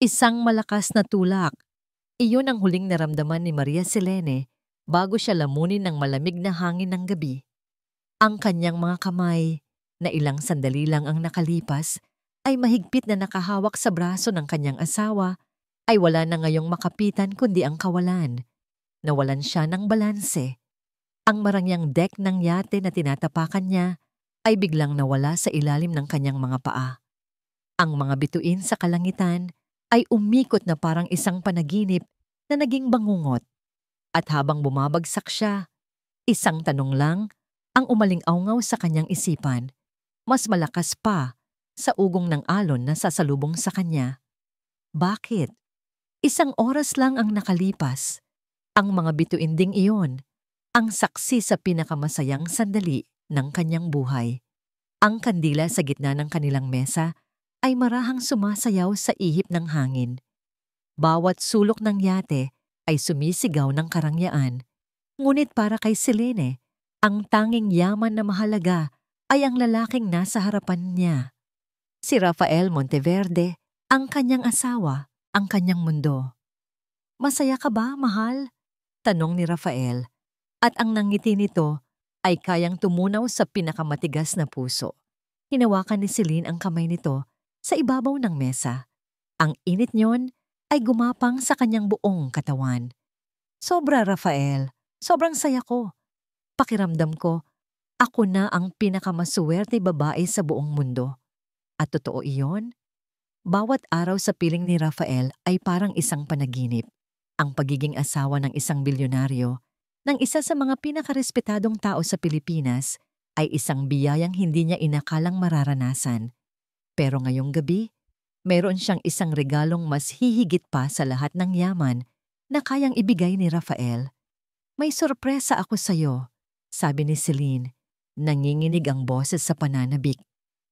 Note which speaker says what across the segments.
Speaker 1: Isang malakas na tulak. Iyon ang huling naramdaman ni Maria Selene bago siya lamunin ng malamig na hangin ng gabi. Ang kanyang mga kamay, na ilang sandali lang ang nakalipas, ay mahigpit na nakahawak sa braso ng kanyang asawa, ay wala na ngayong makapitan kundi ang kawalan. Nawalan siya ng balanse. Ang marangyang deck ng yate na tinatapakan niya ay biglang nawala sa ilalim ng kanyang mga paa. Ang mga bituin sa kalangitan ay umikot na parang isang panaginip na naging bangungot. At habang bumabagsak siya, isang tanong lang ang umaling-awngaw sa kanyang isipan, mas malakas pa sa ugong ng alon na sasalubong sa kanya. Bakit? Isang oras lang ang nakalipas. Ang mga bituin ding iyon, ang saksi sa pinakamasayang sandali ng kanyang buhay. Ang kandila sa gitna ng kanilang mesa ay marahang sumasayaw sa ihip ng hangin. Bawat sulok ng yate ay sumisigaw ng karangyaan. Ngunit para kay Selene, ang tanging yaman na mahalaga ay ang lalaking nasa harapan niya. Si Rafael Monteverde, ang kanyang asawa, ang kanyang mundo. "Masaya ka ba, mahal?" tanong ni Rafael, at ang nangiti nito ay kayang tumunaw sa pinakamatigas na puso. Hinawakan ni Celine ang kamay nito sa ibabaw ng mesa. Ang init niyon ay gumapang sa kanyang buong katawan. "Sobra, Rafael. Sobrang saya ko. Pakiramdam ko, ako na ang pinakamaswerte babae sa buong mundo." At totoo iyon. Bawat araw sa piling ni Rafael ay parang isang panaginip. Ang pagiging asawa ng isang bilyonaryo, ng isa sa mga pinakarespetadong tao sa Pilipinas, ay isang biyayang hindi niya inakalang mararanasan. Pero ngayong gabi, meron siyang isang regalong mas hihigit pa sa lahat ng yaman na kayang ibigay ni Rafael. "May sorpresa ako sa'yo," sabi ni Celine. Nanginginig ang boses sa pananabik.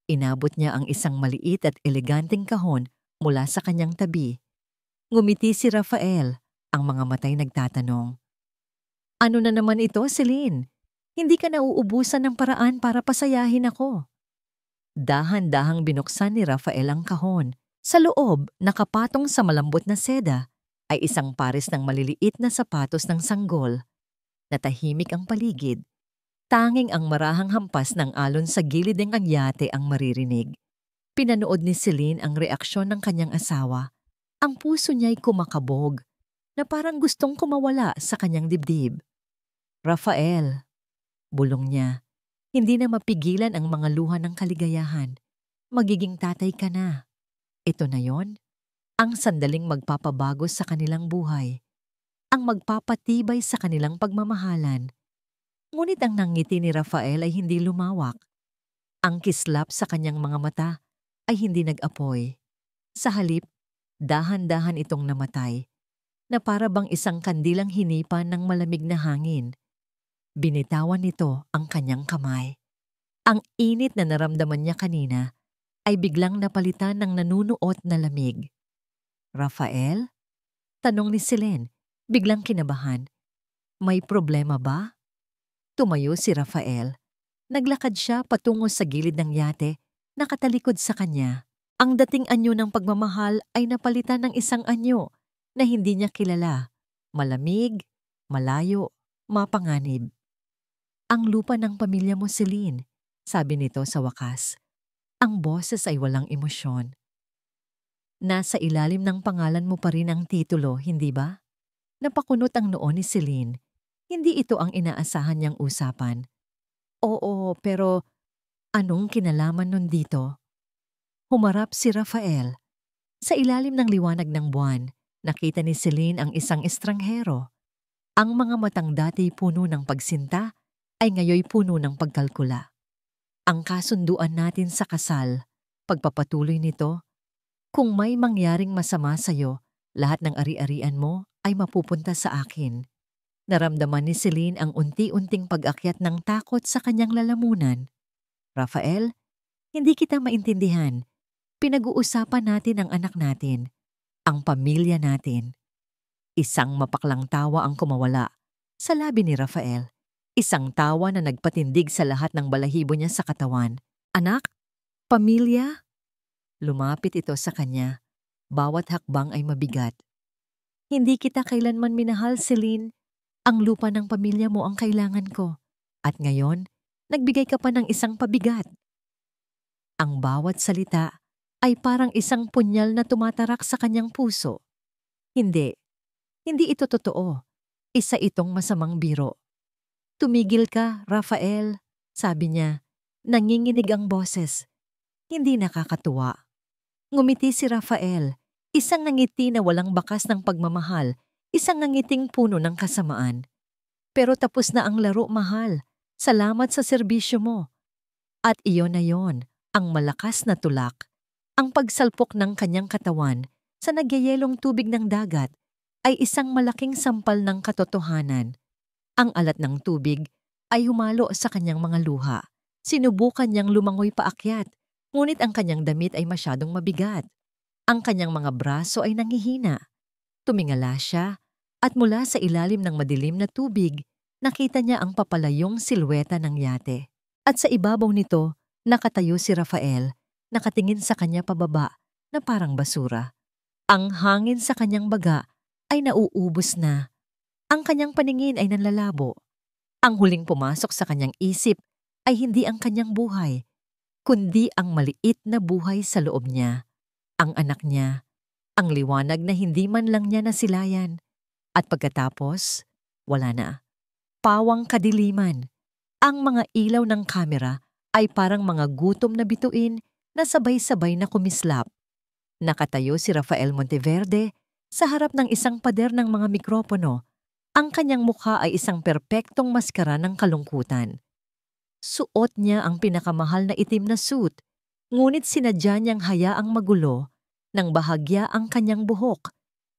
Speaker 1: Inabot niya ang isang maliit at eleganteng kahon mula sa kanyang tabi. Ngumiti si Rafael, ang mga matay nagtatanong. "Ano na naman ito, Celine? Hindi ka nauubusan ng paraan para pasayahin ako." Dahan-dahang binuksan ni Rafael ang kahon. Sa loob, nakapatong sa malambot na seda, ay isang pares ng maliliit na sapatos ng sanggol. Natahimik ang paligid. Tanging ang marahang hampas ng alon sa gilid ng yate ang maririnig. Pinanood ni Celine ang reaksyon ng kanyang asawa. Ang puso niya'y kumakabog, na parang gustong kumawala sa kanyang dibdib. "Rafael," bulong niya, hindi na mapigilan ang mga luha ng kaligayahan. "Magiging tatay ka na. Ito na yon, ang sandaling magpapabago sa kanilang buhay, ang magpapatibay sa kanilang pagmamahalan." Ngunit ang nangiti ni Rafael ay hindi lumawak. Ang kislap sa kanyang mga mata ay hindi nag-apoy. Sa halip, dahan-dahan itong namatay, na para bang isang kandilang hinipan ng malamig na hangin. Binitawan nito ang kanyang kamay. Ang init na naramdaman niya kanina ay biglang napalitan ng nanunuot na lamig. "Rafael?" tanong ni Selene, biglang kinabahan. "May problema ba?" Tumayo si Rafael. Naglakad siya patungo sa gilid ng yate, nakatalikod sa kanya. Ang dating anyo ng pagmamahal ay napalitan ng isang anyo na hindi niya kilala. Malamig, malayo, mapanganib. "Ang lupa ng pamilya mo, Celine," sabi nito sa wakas. Ang boses ay walang emosyon. "Nasa ilalim ng pangalan mo pa rin ang titulo, hindi ba?" Napakunot ang noo ni Celine. Hindi ito ang inaasahan niyang usapan. "Oo, pero anong kinalaman nun dito?" Humarap si Rafael. Sa ilalim ng liwanag ng buwan, nakita ni Celine ang isang estranghero. Ang mga matang dati puno ng pagsinta ay ngayoy puno ng pagkalkula. "Ang kasunduan natin sa kasal, pagpapatuloy nito, kung may mangyaring masama sa'yo, lahat ng ari-arian mo ay mapupunta sa akin." Naramdaman ni Celine ang unti-unting pag-akyat ng takot sa kanyang lalamunan. "Rafael, hindi kita maintindihan. Pinag-uusapan natin ang anak natin, ang pamilya natin." Isang mapaklang tawa ang kumawala sa labi ni Rafael. Isang tawa na nagpatindig sa lahat ng balahibo niya sa katawan. "Anak? Pamilya?" Lumapit ito sa kanya. Bawat hakbang ay mabigat. Hindi kita kailanman minahal, Celine. Ang lupa ng pamilya mo ang kailangan ko. At ngayon, nagbigay ka pa ng isang pabigat. Ang bawat salita ay parang isang punyal na tumatarak sa kanyang puso. Hindi, hindi ito totoo. Isa itong masamang biro. Tumigil ka, Rafael, sabi niya. Nanginginig ang boses. Hindi nakakatuwa. Ngumiti si Rafael, isang ngiti na walang bakas ng pagmamahal, isang ngiting puno ng kasamaan. Pero tapos na ang laro, mahal. Salamat sa serbisyo mo. At iyon na yon, ang malakas na tulak. Ang pagsalpok ng kanyang katawan sa nagyayelong tubig ng dagat ay isang malaking sampal ng katotohanan. Ang alat ng tubig ay humalo sa kanyang mga luha. Sinubukan niyang lumangoy paakyat, ngunit ang kanyang damit ay masyadong mabigat. Ang kanyang mga braso ay nangihina. Tumingala siya at mula sa ilalim ng madilim na tubig, nakita niya ang papalayong silweta ng yate. At sa ibabaw nito, nakatayo si Rafael, nakatingin sa kanya pababa na parang basura. Ang hangin sa kanyang baga ay nauubos na. Ang kanyang paningin ay nanlalabo. Ang huling pumasok sa kanyang isip ay hindi ang kanyang buhay, kundi ang maliit na buhay sa loob niya. Ang anak niya, ang liwanag na hindi man lang niya nasilayan. At pagkatapos, wala na. Pawang kadiliman. Ang mga ilaw ng kamera ay parang mga gutom na bituin na sabay-sabay na kumislap. Nakatayo si Rafael Monteverde sa harap ng isang pader ng mga mikropono. Ang kanyang mukha ay isang perpektong maskara ng kalungkutan. Suot niya ang pinakamahal na itim na suit, ngunit sinadya niyang hayaang magulo ng bahagya ang kanyang buhok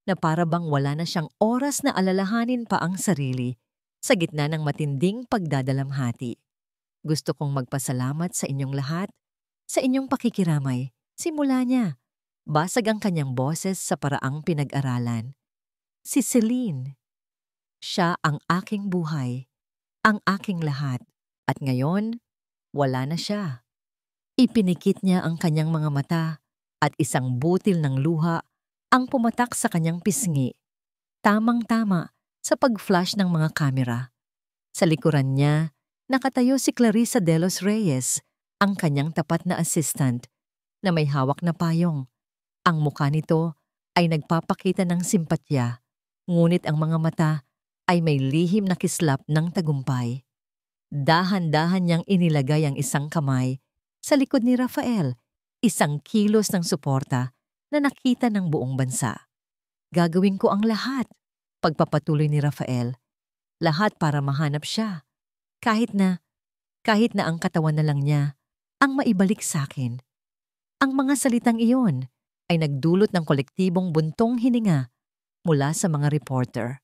Speaker 1: na para bang wala na siyang oras na alalahanin pa ang sarili sa gitna ng matinding pagdadalamhati. Gusto kong magpasalamat sa inyong lahat, sa inyong pakikiramay. Simula niya. Basag ang kanyang boses sa paraang pinag-aralan. Si Celine. Siya ang aking buhay, ang aking lahat. At ngayon, wala na siya. Ipinikit niya ang kanyang mga mata at isang butil ng luha ang pumatak sa kanyang pisngi. Tamang-tama sa pag-flash ng mga kamera. Sa likuran niya, nakatayo si Clarissa de los Reyes, ang kanyang tapat na assistant, na may hawak na payong. Ang mukha nito ay nagpapakita ng simpatya, ngunit ang mga mata ay may lihim na kislap ng tagumpay. Dahan-dahan niyang inilagay ang isang kamay sa likod ni Rafael, isang kilos ng suporta na nakita ng buong bansa. Gagawin ko ang lahat, pagpapatuloy ni Rafael. Lahat para mahanap siya. Kahit na ang katawan na lang niya ang maibalik sa akin. Ang mga salitang iyon ay nagdulot ng kolektibong buntong hininga mula sa mga reporter.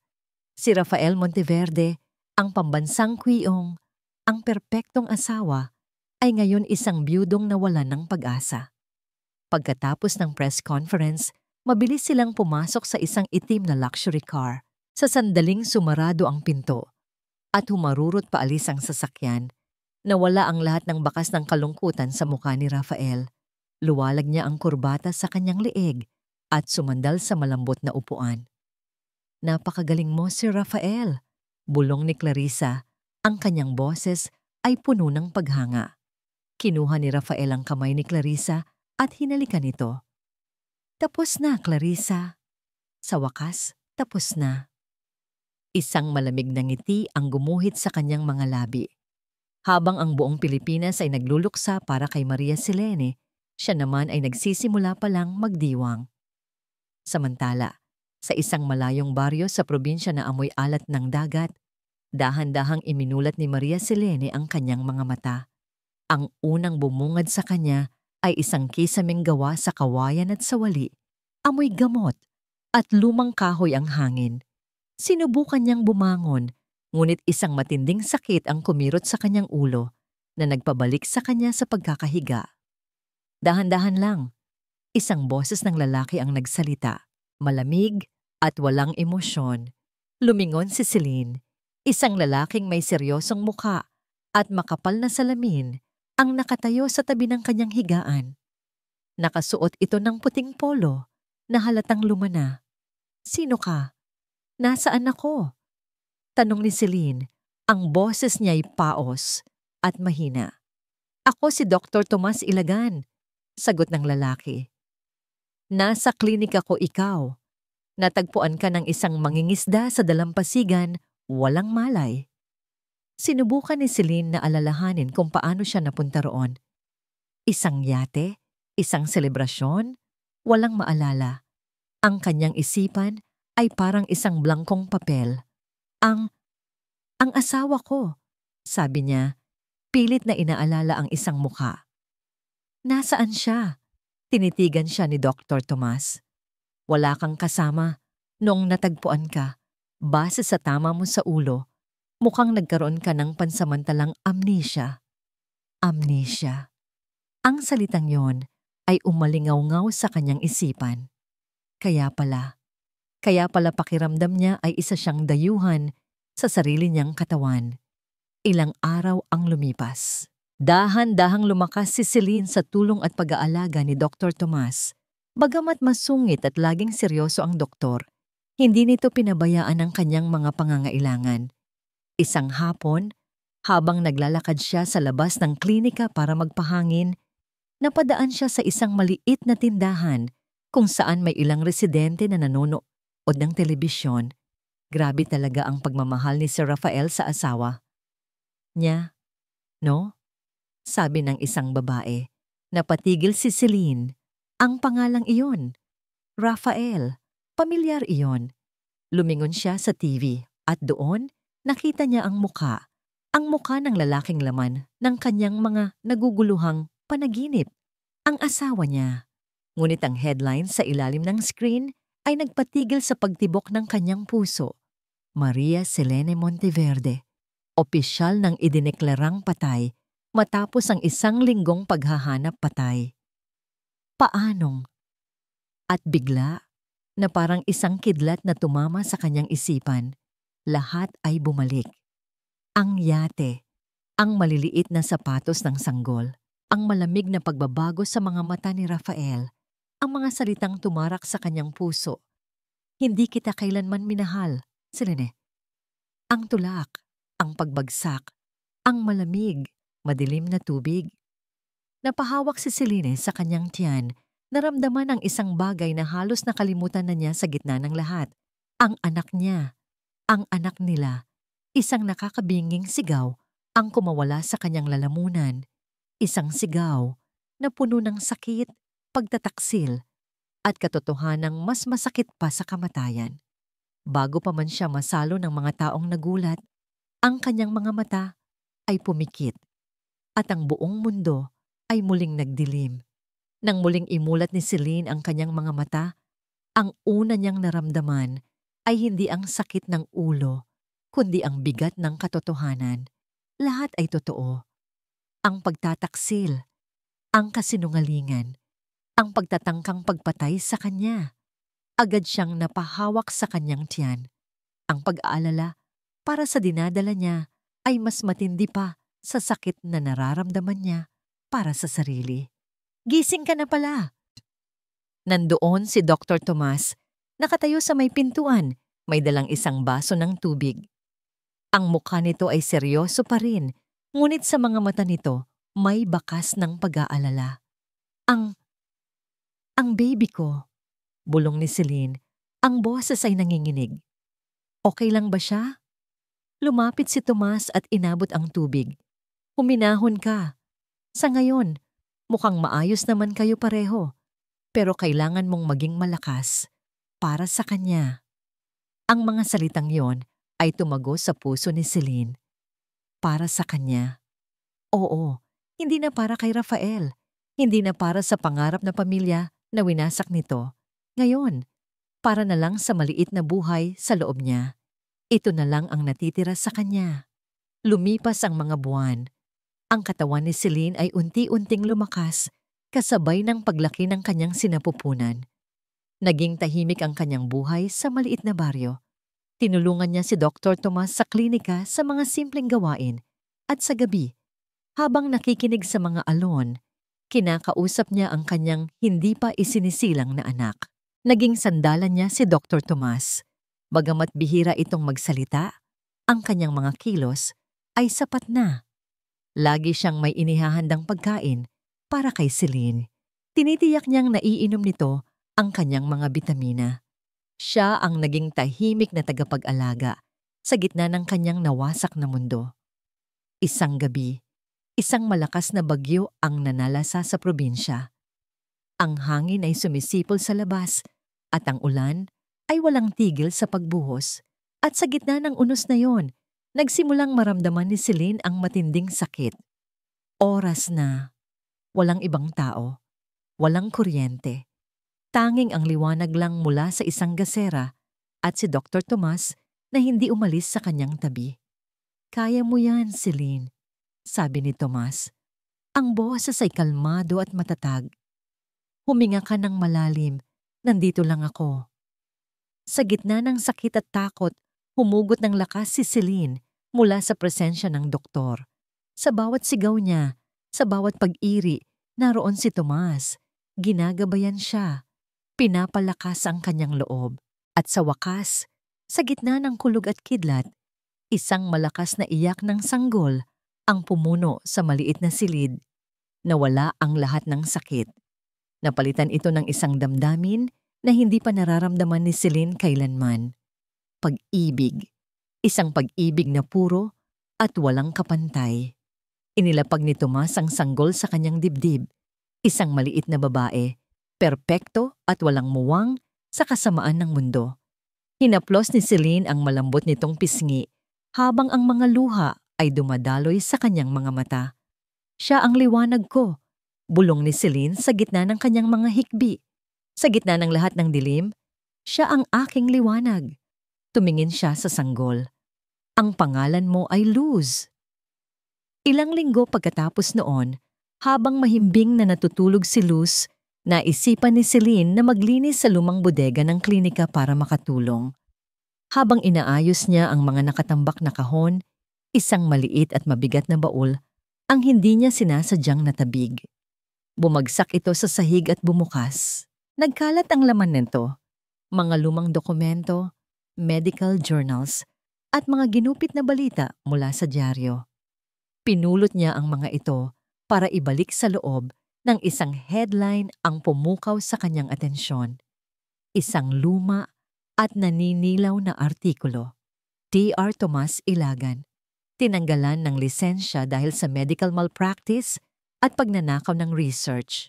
Speaker 1: Si Rafael Monteverde, ang pambansang kwiyong, ang perpektong asawa, ay ngayon isang biyudong nawalan ng pag-asa. Pagkatapos ng press conference, mabilis silang pumasok sa isang itim na luxury car. Sa sandaling sumarado ang pinto at humarurot paalis ang sasakyan. Nawala ang lahat ng bakas ng kalungkutan sa mukha ni Rafael. Luwalag niya ang kurbata sa kanyang leeg at sumandal sa malambot na upuan. Napakagaling mo, Sir Rafael, bulong ni Clarissa. Ang kanyang boses ay puno ng paghanga. Kinuha ni Rafael ang kamay ni Clarissa at hinalikan ito. Tapos na, Clarissa. Sa wakas, tapos na. Isang malamig na ngiti ang gumuhit sa kanyang mga labi. Habang ang buong Pilipinas ay nagluluksa para kay Maria Selene, siya naman ay nagsisimula pa lang magdiwang. Samantala, sa isang malayong baryo sa probinsya na amoy alat ng dagat, dahan-dahang iminulat ni Maria Selene ang kanyang mga mata. Ang unang bumungad sa kanya ay isang kisaming gawa sa kawayan at sawali, amoy gamot, at lumang kahoy ang hangin. Sinubukan niyang bumangon, ngunit isang matinding sakit ang kumirot sa kanyang ulo na nagpabalik sa kanya sa pagkakahiga. Dahan-dahan lang, isang boses ng lalaki ang nagsalita, malamig at walang emosyon. Lumingon si Celine, isang lalaking may seryosong mukha at makapal na salamin ang nakatayo sa tabi ng kanyang higaan. Nakasuot ito ng puting polo, na halatang lumana. "Sino ka? Nasaan ako?" Tanong ni Celine. Ang boses niya'y paos at mahina. "Ako si Dr. Tomas Ilagan," sagot ng lalaki. "Nasa klinika ko ikaw. Natagpuan ka ng isang mangingisda sa dalampasigan, walang malay." Sinubukan ni Celine na alalahanin kung paano siya napunta roon. Isang yate? Isang selebrasyon? Walang maalala. Ang kanyang isipan ay parang isang blangkong papel. Ang asawa ko," sabi niya, pilit na inaalala ang isang mukha. "Nasaan siya?" Tinitigan siya ni Dr. Tomas. "Wala kang kasama. Noong natagpuan ka, base sa tama mo sa ulo, mukhang nagkaroon ka ng pansamantalang amnesia." Amnesia. Ang salitang yon ay umalingaw-ngaw sa kanyang isipan. Kaya pala pakiramdam niya ay isa siyang dayuhan sa sarili niyang katawan. Ilang araw ang lumipas. Dahan-dahang lumakas si Celine sa tulong at pag-aalaga ni Dr. Tomas. Bagamat masungit at laging seryoso ang doktor, hindi nito pinabayaan ang kanyang mga pangangailangan. Isang hapon, habang naglalakad siya sa labas ng klinika para magpahangin, napadaan siya sa isang maliit na tindahan kung saan may ilang residente na nanonood ng telebisyon. Grabe talaga ang pagmamahal ni Sir Rafael sa asawa niya, no? Sabi ng isang babae. Napatigil si Celine. Ang pangalang iyon, Rafael. Pamilyar iyon. Lumingon siya sa TV at doon nakita niya ang mukha ng lalaking laman ng kanyang mga naguguluhang panaginip. Ang asawa niya. Ngunit ang headline sa ilalim ng screen ay nagpatigil sa pagtibok ng kanyang puso. Maria Selene Monteverde, opisyal ng idineklarang patay matapos ang isang linggong paghahanap patay. Paanong? At bigla, na parang isang kidlat na tumama sa kanyang isipan, lahat ay bumalik. Ang yate, ang maliliit na sapatos ng sanggol, ang malamig na pagbabago sa mga mata ni Rafael, ang mga salitang tumarak sa kanyang puso. "Hindi kita kailanman minahal, Selene." Ang tulak, ang pagbagsak, ang malamig, madilim na tubig. Napahawak si Selene sa kanyang tiyan, naramdaman ang isang bagay na halos nakalimutan na niya sa gitna ng lahat. Ang anak niya, ang anak nila, isang nakakabinging sigaw ang kumawala sa kanyang lalamunan. Isang sigaw na puno ng sakit, pagtataksil, at katotohanang mas masakit pa sa kamatayan. Bago pa man siya masalo ng mga taong nagulat, ang kanyang mga mata ay pumikit at ang buong mundo ay muling nagdilim. Nang muling imulat ni Celine ang kanyang mga mata, ang una niyang naramdaman ay hindi ang sakit ng ulo, kundi ang bigat ng katotohanan. Lahat ay totoo. Ang pagtataksil, ang kasinungalingan, ang pagtatangkang pagpatay sa kanya. Agad siyang napahawak sa kanyang tiyan. Ang pag-aalala para sa dinadala niya ay mas matindi pa sa sakit na nararamdaman niya para sa sarili. "Gising ka na pala." Nandoon si Dr. Tomas, nakatayo sa may pintuan, may dalang isang baso ng tubig. Ang mukha nito ay seryoso pa rin, ngunit sa mga mata nito may bakas ng pag-aalala. Ang baby ko," bulong ni Celine. Ang boses ay nanginginig. "Okay lang ba siya?" Lumapit si Tomas at inabot ang tubig. "Huminahon ka. Sa ngayon, mukhang maayos naman kayo pareho. Pero kailangan mong maging malakas para sa kanya." Ang mga salitang yon ay tumago sa puso ni Celine. Para sa kanya. Oo, hindi na para kay Rafael. Hindi na para sa pangarap na pamilya na winasak nito. Ngayon, para na lang sa maliit na buhay sa loob niya. Ito na lang ang natitira sa kanya. Lumipas ang mga buwan. Ang katawan ni Celine ay unti-unting lumakas kasabay ng paglaki ng kanyang sinapupunan. Naging tahimik ang kanyang buhay sa maliit na baryo. Tinulungan niya si Dr. Tomas sa klinika sa mga simpleng gawain at sa gabi, habang nakikinig sa mga alon, kinakausap niya ang kanyang hindi pa isinisilang na anak. Naging sandalan niya si Dr. Tomas. Bagamat bihira itong magsalita, ang kanyang mga kilos ay sapat na. Lagi siyang may inihahandang pagkain para kay Celine. Tinitiyak niyang naiinom nito ang kanyang mga bitamina. Siya ang naging tahimik na tagapag-alaga sa gitna ng kanyang nawasak na mundo. Isang gabi, isang malakas na bagyo ang nanalasa sa probinsya. Ang hangin ay sumisipol sa labas at ang ulan ay walang tigil sa pagbuhos. At sa gitna ng unos na yon, nagsimulang maramdaman ni Celine ang matinding sakit. Oras na, walang ibang tao, walang kuryente. Tanging ang liwanag lang mula sa isang gasera at si Dr. Tomas na hindi umalis sa kanyang tabi. "Kaya mo yan, Celine," sabi ni Tomas. Ang boses ay kalmado at matatag. "Huminga ka ng malalim, nandito lang ako." Sa gitna ng sakit at takot, humugot ng lakas si Celine mula sa presensya ng doktor. Sa bawat sigaw niya, sa bawat pag-iri, naroon si Tomas. Ginagabayan siya. Pinapalakas ang kanyang loob. At sa wakas, sa gitna ng kulog at kidlat, isang malakas na iyak ng sanggol ang pumuno sa maliit na silid. Nawala ang lahat ng sakit. Napalitan ito ng isang damdamin na hindi pa nararamdaman ni Celine kailanman. Pag-ibig. Isang pag-ibig na puro at walang kapantay. Inilapag ni Tomas ang sanggol sa kanyang dibdib. Isang maliit na babae, perpekto at walang muwang sa kasamaan ng mundo. Hinaplos ni Celine ang malambot nitong pisngi habang ang mga luha ay dumadaloy sa kanyang mga mata. "Siya ang liwanag ko," bulong ni Celine sa gitna ng kanyang mga hikbi. Sa gitna ng lahat ng dilim, siya ang aking liwanag. Tumingin siya sa sanggol. "Ang pangalan mo ay Luz." Ilang linggo pagkatapos noon, habang mahimbing na natutulog si Luz, naisipan ni Celine na maglinis sa lumang bodega ng klinika para makatulong. Habang inaayos niya ang mga nakatambak na kahon, isang maliit at mabigat na baul ang hindi niya sinasadyang natabig. Bumagsak ito sa sahig at bumukas. Nagkalat ang laman nito, mga lumang dokumento, medical journals, at mga ginupit na balita mula sa dyaryo. Pinulot niya ang mga ito para ibalik sa loob ng isang headline ang pumukaw sa kanyang atensyon. Isang luma at naninilaw na artikulo. Dr. Tomas Ilagan, tinanggalan ng lisensya dahil sa medical malpractice at pagnanakaw ng research.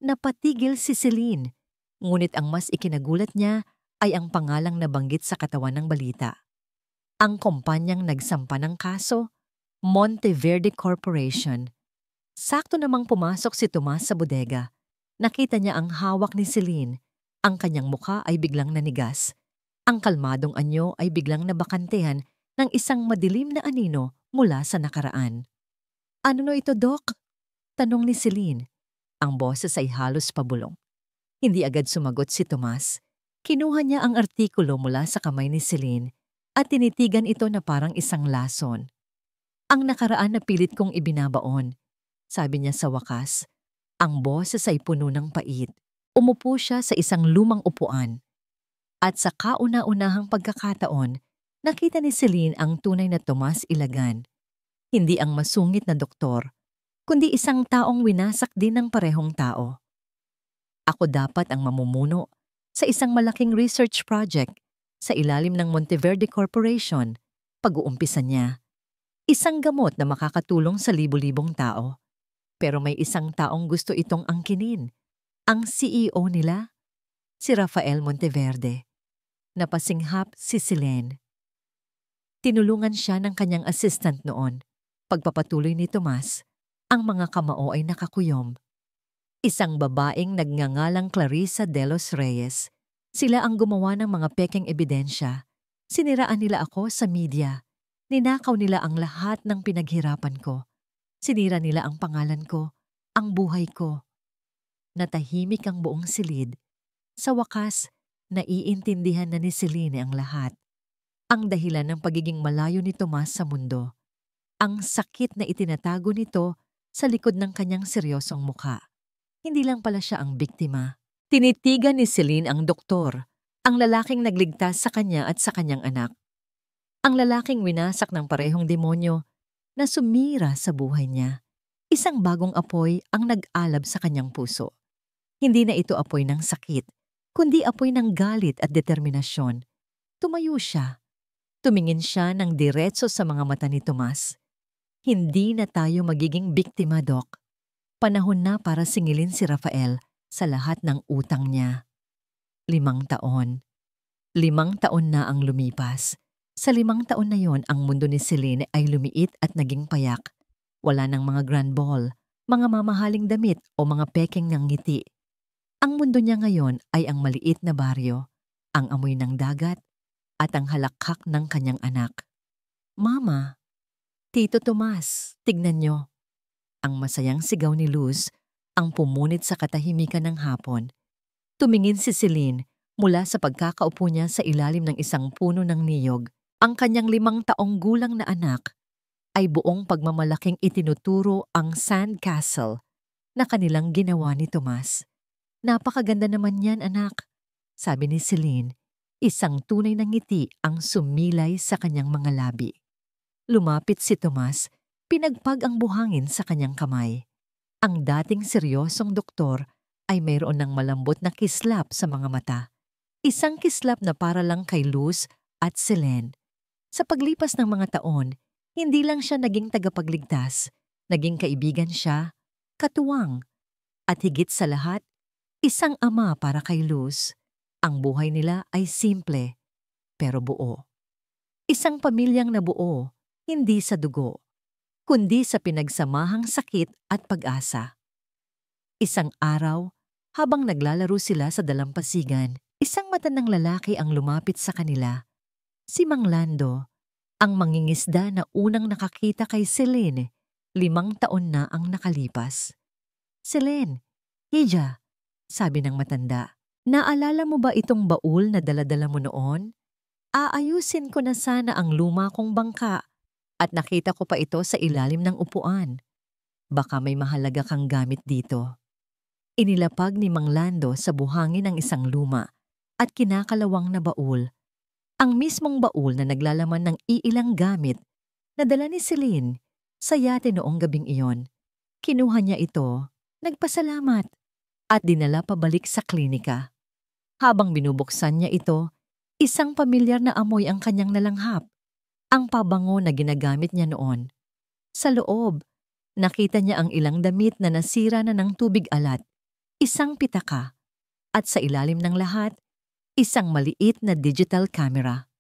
Speaker 1: Napatigil si Celine, ngunit ang mas ikinagulat niya ay ang pangalang nabanggit sa katawan ng balita. Ang kumpanyang nagsampa ng kaso, Monteverde Corporation. Sakto namang pumasok si Tomas sa bodega. Nakita niya ang hawak ni Celine. Ang kanyang mukha ay biglang nanigas. Ang kalmadong anyo ay biglang nabakantehan ng isang madilim na anino mula sa nakaraan. "Ano no ito, Doc?" tanong ni Celine. Ang boses ay halos pabulong. Hindi agad sumagot si Tomas. Kinuha niya ang artikulo mula sa kamay ni Celine at tinitigan ito na parang isang lason. "Ang nakaraan na pilit kong ibinabaon," sabi niya sa wakas. Ang boses ay puno ng pait. Umupo siya sa isang lumang upuan. At sa kauna-unahang pagkakataon, nakita ni Celine ang tunay na Tomas Ilagan. Hindi ang masungit na doktor, kundi isang taong winasak din ng parehong tao. "Ako dapat ang mamumuno sa isang malaking research project sa ilalim ng Monteverde Corporation," pag-uumpisa niya. Isang gamot na makakatulong sa libu-libong tao. Pero may isang taong gusto itong angkinin. Ang CEO nila, si Rafael Monteverde. Napasinghap si Celine. Tinulungan siya ng kanyang assistant noon. Pagpapatuloy ni Tomas, ang mga kamao ay nakakuyom. Isang babaeng nagngangalang Clarissa de los Reyes. Sila ang gumawa ng mga pekeng ebidensya. Siniraan nila ako sa media. Ninakaw nila ang lahat ng pinaghirapan ko. Sinira nila ang pangalan ko, ang buhay ko. Natahimik ang buong silid. Sa wakas, naiintindihan na ni Celine ang lahat. Ang dahilan ng pagiging malayo ni Tomas sa mundo. Ang sakit na itinatago nito sa likod ng kanyang seryosong mukha. Hindi lang pala siya ang biktima. Tinitigan ni Celine ang doktor, ang lalaking nagligtas sa kanya at sa kanyang anak. Ang lalaking winasak ng parehong demonyo na sumira sa buhay niya. Isang bagong apoy ang nag-alab sa kanyang puso. Hindi na ito apoy ng sakit, kundi apoy ng galit at determinasyon. Tumayo siya. Tumingin siya ng diretso sa mga mata ni Tomas. Hindi na tayo magiging biktima, Dok. Panahon na para singilin si Rafael sa lahat ng utang niya. 5 taon. 5 taon na ang lumipas. Sa 5 taon na yon, ang mundo ni Celine ay lumiit at naging payak. Wala ng mga grand ball, mga mamahaling damit o mga peking ng ngiti. Ang mundo niya ngayon ay ang maliit na baryo, ang amoy ng dagat, at ang halakhak ng kanyang anak. Mama, Tito Tomas, tignan niyo. Ang masayang sigaw ni Luz ang pumunit sa katahimikan ng hapon. Tumingin si Celine mula sa pagkakaupo niya sa ilalim ng isang puno ng niyog. Ang kanyang 5 taong gulang na anak ay buong pagmamalaking itinuturo ang sand castle na kanilang ginawa ni Tomas. Napakaganda naman yan, anak, sabi ni Celine. Isang tunay na ngiti ang sumilay sa kanyang mga labi. Lumapit si Tomas, pinagpag ang buhangin sa kanyang kamay. Ang dating seryosong doktor ay mayroon ng malambot na kislap sa mga mata. Isang kislap na para lang kay Luz at Selene. Sa paglipas ng mga taon, hindi lang siya naging tagapagligtas, naging kaibigan siya, katuwang, at higit sa lahat, isang ama para kay Luz. Ang buhay nila ay simple, pero buo. Isang pamilyang nabuo, hindi sa dugo, kundi sa pinagsamahang sakit at pag-asa. Isang araw, habang naglalaro sila sa dalampasigan, isang matandang lalaki ang lumapit sa kanila. Si Mang Lando, ang mangingisda na unang nakakita kay Celine, 5 taon na ang nakalipas. Celine, Hija, sabi ng matanda, naalala mo ba itong baul na daladala mo noon? Aayusin ko na sana ang luma kong bangka at nakita ko pa ito sa ilalim ng upuan. Baka may mahalaga kang gamit dito. Inilapag ni Mang Lando sa buhangin ang isang luma at kinakalawang na baul. Ang mismong baul na naglalaman ng iilang gamit na dala ni Celine sa yate noong gabing iyon. Kinuha niya ito, nagpasalamat, at dinala pabalik sa klinika. Habang binubuksan niya ito, isang pamilyar na amoy ang kanyang nalanghap, ang pabango na ginagamit niya noon. Sa loob, nakita niya ang ilang damit na nasira na ng tubig alat, isang pitaka, at sa ilalim ng lahat, isang maliit na digital camera.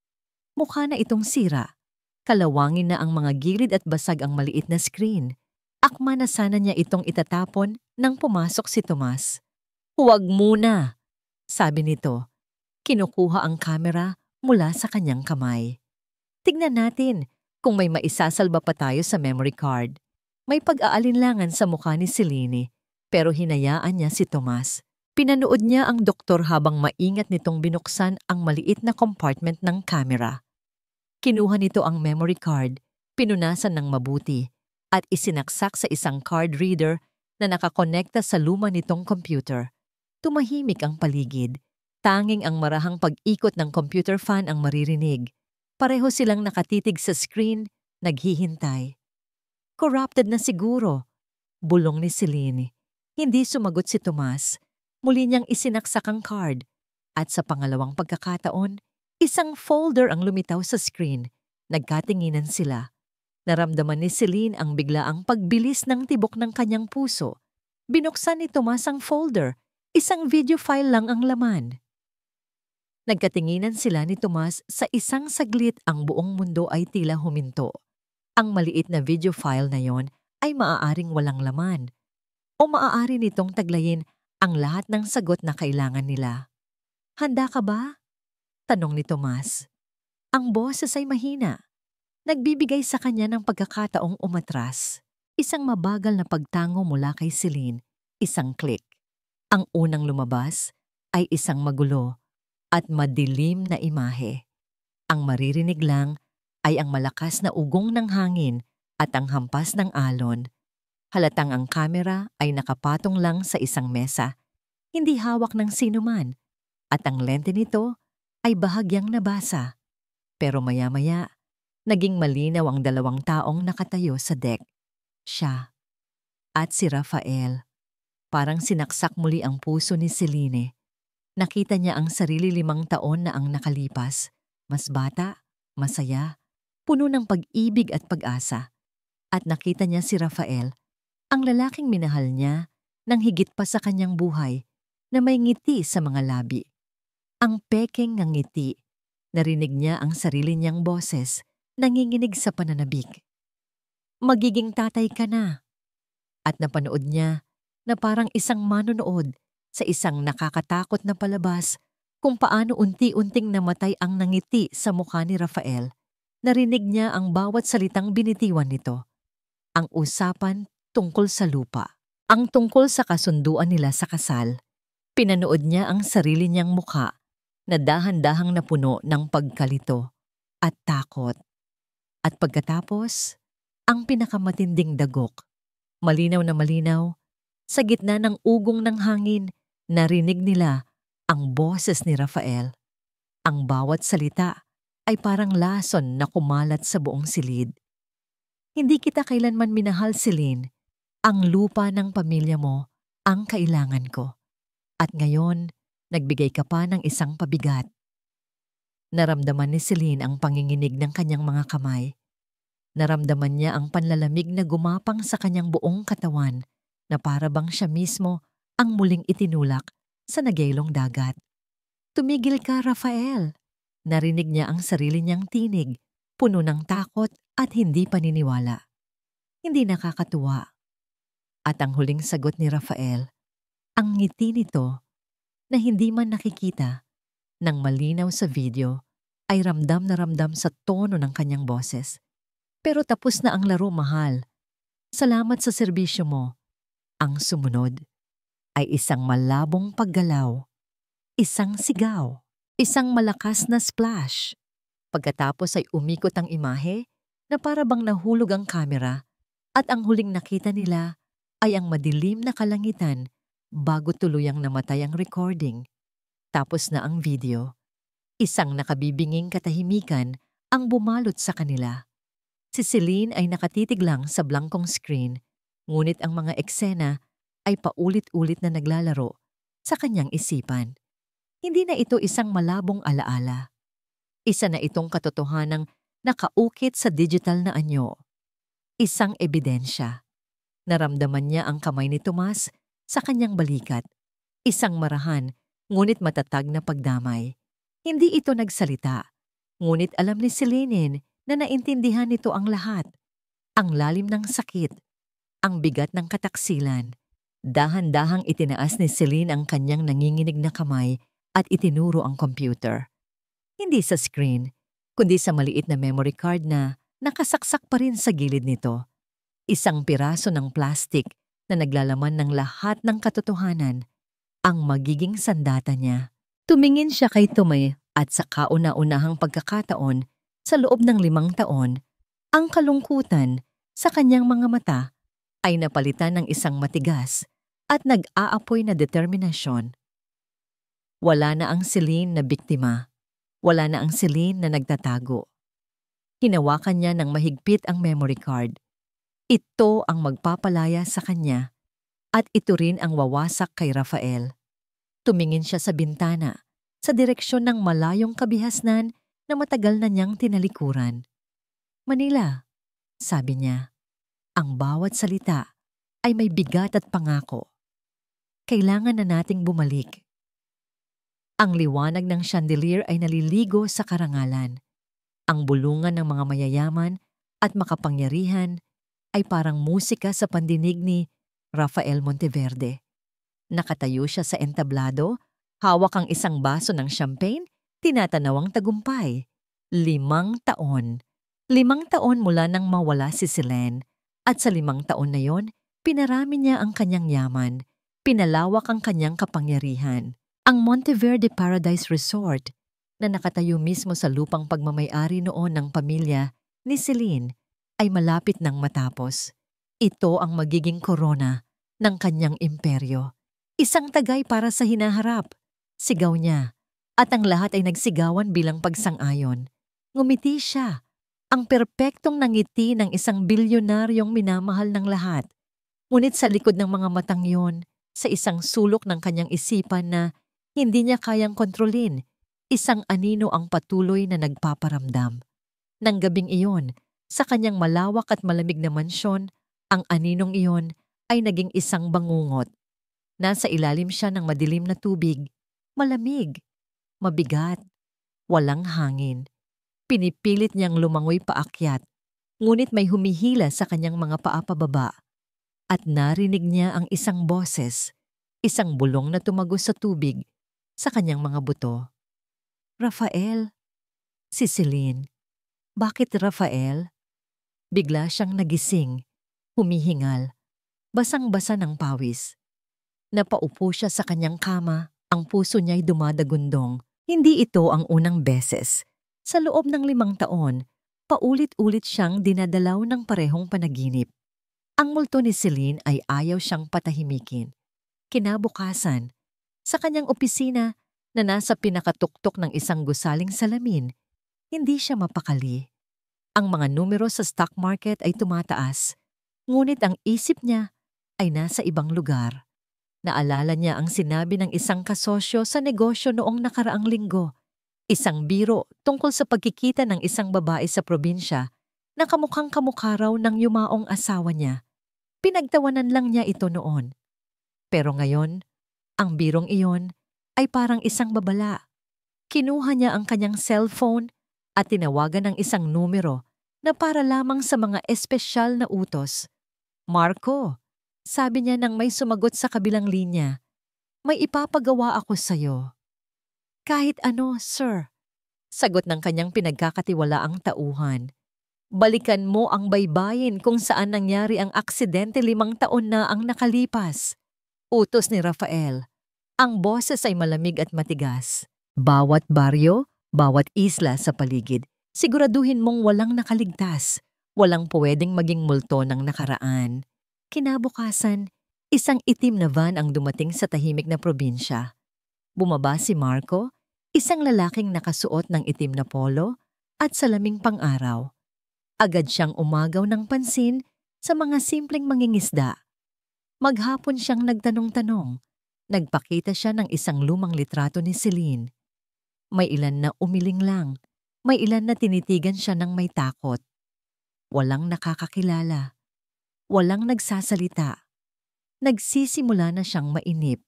Speaker 1: Mukha na itong sira, kalawangin na ang mga gilid at basag ang maliit na screen. Akma na sana niya itong itatapon nang pumasok si Tomas. Huwag muna, sabi nito. Kinukuha ang kamera mula sa kanyang kamay. Tignan natin kung may maisasalba pa tayo sa memory card. May pag-aalinlangan sa mukha ni Celine, pero hinayaan niya si Tomas. Pinanood niya ang doktor habang maingat nitong binuksan ang maliit na compartment ng kamera. Kinuha nito ang memory card, pinunasan ng mabuti, at isinaksak sa isang card reader na nakakonekta sa luma nitong computer. Tumahimik ang paligid. Tanging ang marahang pag-ikot ng computer fan ang maririnig. Pareho silang nakatitig sa screen, naghihintay. Corrupted na siguro, bulong ni Celine. Hindi sumagot si Tomas. Muli niyang isinaksak ang card. At sa pangalawang pagkakataon, isang folder ang lumitaw sa screen. Nagkatinginan sila. Naramdaman ni Celine ang biglaang pagbilis ng tibok ng kanyang puso. Binuksan ni Tomas ang folder. Isang video file lang ang laman. Nagkatinginan sila ni Tomas sa isang saglit ang buong mundo ay tila huminto. Ang maliit na video file na yon ay maaaring walang laman. O maaari nitong taglayin ang lahat ng sagot na kailangan nila. Handa ka ba? Tanong ni Tomas. Ang boses ay mahina. Nagbibigay sa kanya ng pagkakataong umatras. Isang mabagal na pagtango mula kay Celine. Isang click. Ang unang lumabas ay isang magulo at madilim na imahe. Ang maririnig lang ay ang malakas na ugong ng hangin at ang hampas ng alon. Halatang ang kamera ay nakapatong lang sa isang mesa. hindi hawak ng sinuman, at ang lente nito ay bahagyang nabasa. Pero maya-maya, naging malinaw ang dalawang taong nakatayo sa deck. Siya at si Rafael. Parang sinaksak muli ang puso ni Celine. Nakita niya ang sarili 5 taon na ang nakalipas. Mas bata, masaya, puno ng pag-ibig at pag-asa. At nakita niya si Rafael, ang lalaking minahal niya, nang higit pa sa kanyang buhay, na may ngiti sa mga labi. Ang pekeng ng ngiti, narinig niya ang sarili niyang boses, nanginginig sa pananabik. Magiging tatay ka na. At napanood niya na parang isang manonood sa isang nakakatakot na palabas kung paano unti-unting namatay ang nangiti sa mukha ni Rafael. Narinig niya ang bawat salitang binitiwan nito. Ang usapan tungkol sa lupa. Ang tungkol sa kasunduan nila sa kasal. Pinanood niya ang sarili niyang mukha na dahan-dahang napuno ng pagkalito at takot. At pagkatapos, ang pinakamatinding dagok. Malinaw na malinaw, sa gitna ng ugong ng hangin, narinig nila ang boses ni Rafael. Ang bawat salita ay parang lason na kumalat sa buong silid. Hindi kita kailanman minahal, Celine. Ang lupa ng pamilya mo ang kailangan ko. At ngayon, nagbigay ka pa ng isang pabigat. Naramdaman ni Celine ang panginginig ng kanyang mga kamay. Naramdaman niya ang panlalamig na gumapang sa kanyang buong katawan na para bang siya mismo ang muling itinulak sa nagyaylong dagat. Tumigil ka, Rafael. Narinig niya ang sarili niyang tinig, puno ng takot at hindi paniniwala. Hindi nakakatuwa. At ang huling sagot ni Rafael, ang ngiti nito na hindi man nakikita ng malinaw sa video ay ramdam na ramdam sa tono ng kanyang boses. Pero tapos na ang laro, mahal. Salamat sa serbisyo mo. Ang sumunod ay isang malabong paggalaw, isang sigaw, isang malakas na splash. Pagkatapos ay umikot ang imahe na para bang nahulog ang kamera at ang huling nakita nila ay ang madilim na kalangitan bago tuluyang namatay ang recording. Tapos na ang video. Isang nakabibinging katahimikan ang bumalot sa kanila. Si Celine ay nakatitig lang sa blankong screen, ngunit ang mga eksena ay paulit-ulit na naglalaro sa kanyang isipan. Hindi na ito isang malabong alaala. Isa na itong katotohanang nakaukit sa digital na anyo. Isang ebidensya. Naramdaman niya ang kamay ni Tomas sa kanyang balikat. Isang marahan, ngunit matatag na pagdamay. Hindi ito nagsalita, ngunit alam ni Celine na naintindihan nito ang lahat. Ang lalim ng sakit, ang bigat ng kataksilan. Dahan-dahang itinaas ni Celine ang kanyang nanginginig na kamay at itinuro ang computer. Hindi sa screen, kundi sa maliit na memory card na nakasaksak pa rin sa gilid nito. Isang piraso ng plastik na naglalaman ng lahat ng katotohanan, ang magiging sandata niya. Tumingin siya kay Tomé at sa kauna-unahang pagkakataon sa loob ng 5 taon, ang kalungkutan sa kanyang mga mata ay napalitan ng isang matigas at nag-aapoy na determinasyon. Wala na ang Celine na biktima. Wala na ang Celine na nagtatago. Hinawakan niya ng mahigpit ang memory card. Ito ang magpapalaya sa kanya at ito rin ang wawasak kay Rafael. Tumingin siya sa bintana, sa direksyon ng malayong kabihasnan na matagal na niyang tinalikuran. Manila, sabi niya. Ang bawat salita ay may bigat at pangako. Kailangan na nating bumalik. Ang liwanag ng chandelier ay naliligo sa karangalan. Ang bulungan ng mga mayayaman at makapangyarihan ay parang musika sa pandinig ni Rafael Monteverde. Nakatayo siya sa entablado, hawak ang isang baso ng champagne, tinatanawang tagumpay. 5 taon. 5 taon mula nang mawala si Celine. At sa 5 taon na yon, pinarami niya ang kanyang yaman. Pinalawak ang kanyang kapangyarihan. Ang Monteverde Paradise Resort na nakatayo mismo sa lupang pagmamay-ari noon ng pamilya ni Celine ay malapit nang matapos. Ito ang magiging korona ng kanyang imperyo. Isang tagay para sa hinaharap. Sigaw niya. At ang lahat ay nagsigawan bilang pagsang-ayon. Ngumiti siya. Ang perpektong nangiti ng isang bilyonaryong minamahal ng lahat. Ngunit sa likod ng mga matang yon, sa isang sulok ng kanyang isipan na hindi niya kayang kontrolin, isang anino ang patuloy na nagpaparamdam. Nang gabing iyon, sa kanyang malawak at malamig na mansyon, ang aninong iyon ay naging isang bangungot. Nasa ilalim siya ng madilim na tubig, malamig, mabigat, walang hangin. Pinipilit niyang lumangoy paakyat, ngunit may humihila sa kanyang mga paa pababa. At narinig niya ang isang boses, isang bulong na tumagos sa tubig, sa kanyang mga buto. Rafael. Si Celine. Bakit Rafael? Bigla siyang nagising, humihingal, basang-basa ng pawis. Napaupo siya sa kanyang kama, ang puso niya'y dumadagundong. Hindi ito ang unang beses. Sa loob ng 5 taon, paulit-ulit siyang dinadalaw ng parehong panaginip. Ang multo ni Celine ay ayaw siyang patahimikin. Kinabukasan, sa kanyang opisina na nasa pinakatuktok ng isang gusaling salamin, hindi siya mapakali. Ang mga numero sa stock market ay tumataas, ngunit ang isip niya ay nasa ibang lugar. Naalala niya ang sinabi ng isang kasosyo sa negosyo noong nakaraang linggo. Isang biro tungkol sa pagkikita ng isang babae sa probinsya na kamukhang kamukha raw ng yumaong asawa niya. Pinagtawanan lang niya ito noon. Pero ngayon, ang birong iyon ay parang isang babala. Kinuha niya ang kanyang cellphone at tinawagan ng isang numero na para lamang sa mga espesyal na utos. Marco, sabi niya nang may sumagot sa kabilang linya, may ipapagawa ako sa'yo. Kahit ano, sir. Sagot ng kanyang pinagkakatiwalaang tauhan. Balikan mo ang baybayin kung saan nangyari ang aksidente 5 taon na ang nakalipas. Utos ni Rafael. Ang boses ay malamig at matigas. Bawat baryo, bawat isla sa paligid, siguraduhin mong walang nakaligtas. Walang pwedeng maging multo ng nakaraan. Kinabukasan, isang itim na van ang dumating sa tahimik na probinsya. Bumaba si Marco, isang lalaking nakasuot ng itim na polo at salaming pang-araw. Agad siyang umagaw ng pansin sa mga simpleng mangingisda. Maghapon siyang nagtanong-tanong. Nagpakita siya ng isang lumang litrato ni Celine. May ilan na umiling lang, may ilan na tinitigan siya ng may takot. Walang nakakakilala. Walang nagsasalita. Nagsisimula na siyang mainip.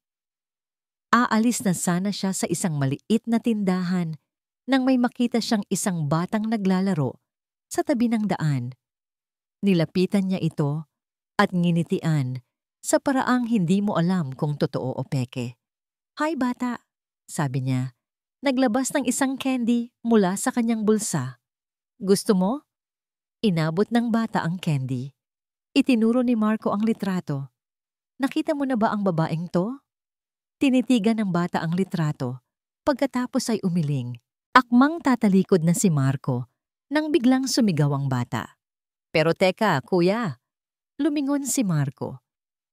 Speaker 1: Aalis na sana siya sa isang maliit na tindahan nang may makita siyang isang batang naglalaro sa tabi ng daan. Nilapitan niya ito at nginitian sa paraang hindi mo alam kung totoo o peke. Hi bata, sabi niya. Naglabas ng isang candy mula sa kanyang bulsa. Gusto mo? Inabot ng bata ang candy. Itinuro ni Marco ang litrato. Nakita mo na ba ang babaeng to? Tinitigan ng bata ang litrato. Pagkatapos ay umiling. Akmang tatalikod na si Marco nang biglang sumigaw ang bata. Pero teka, kuya. Lumingon si Marco.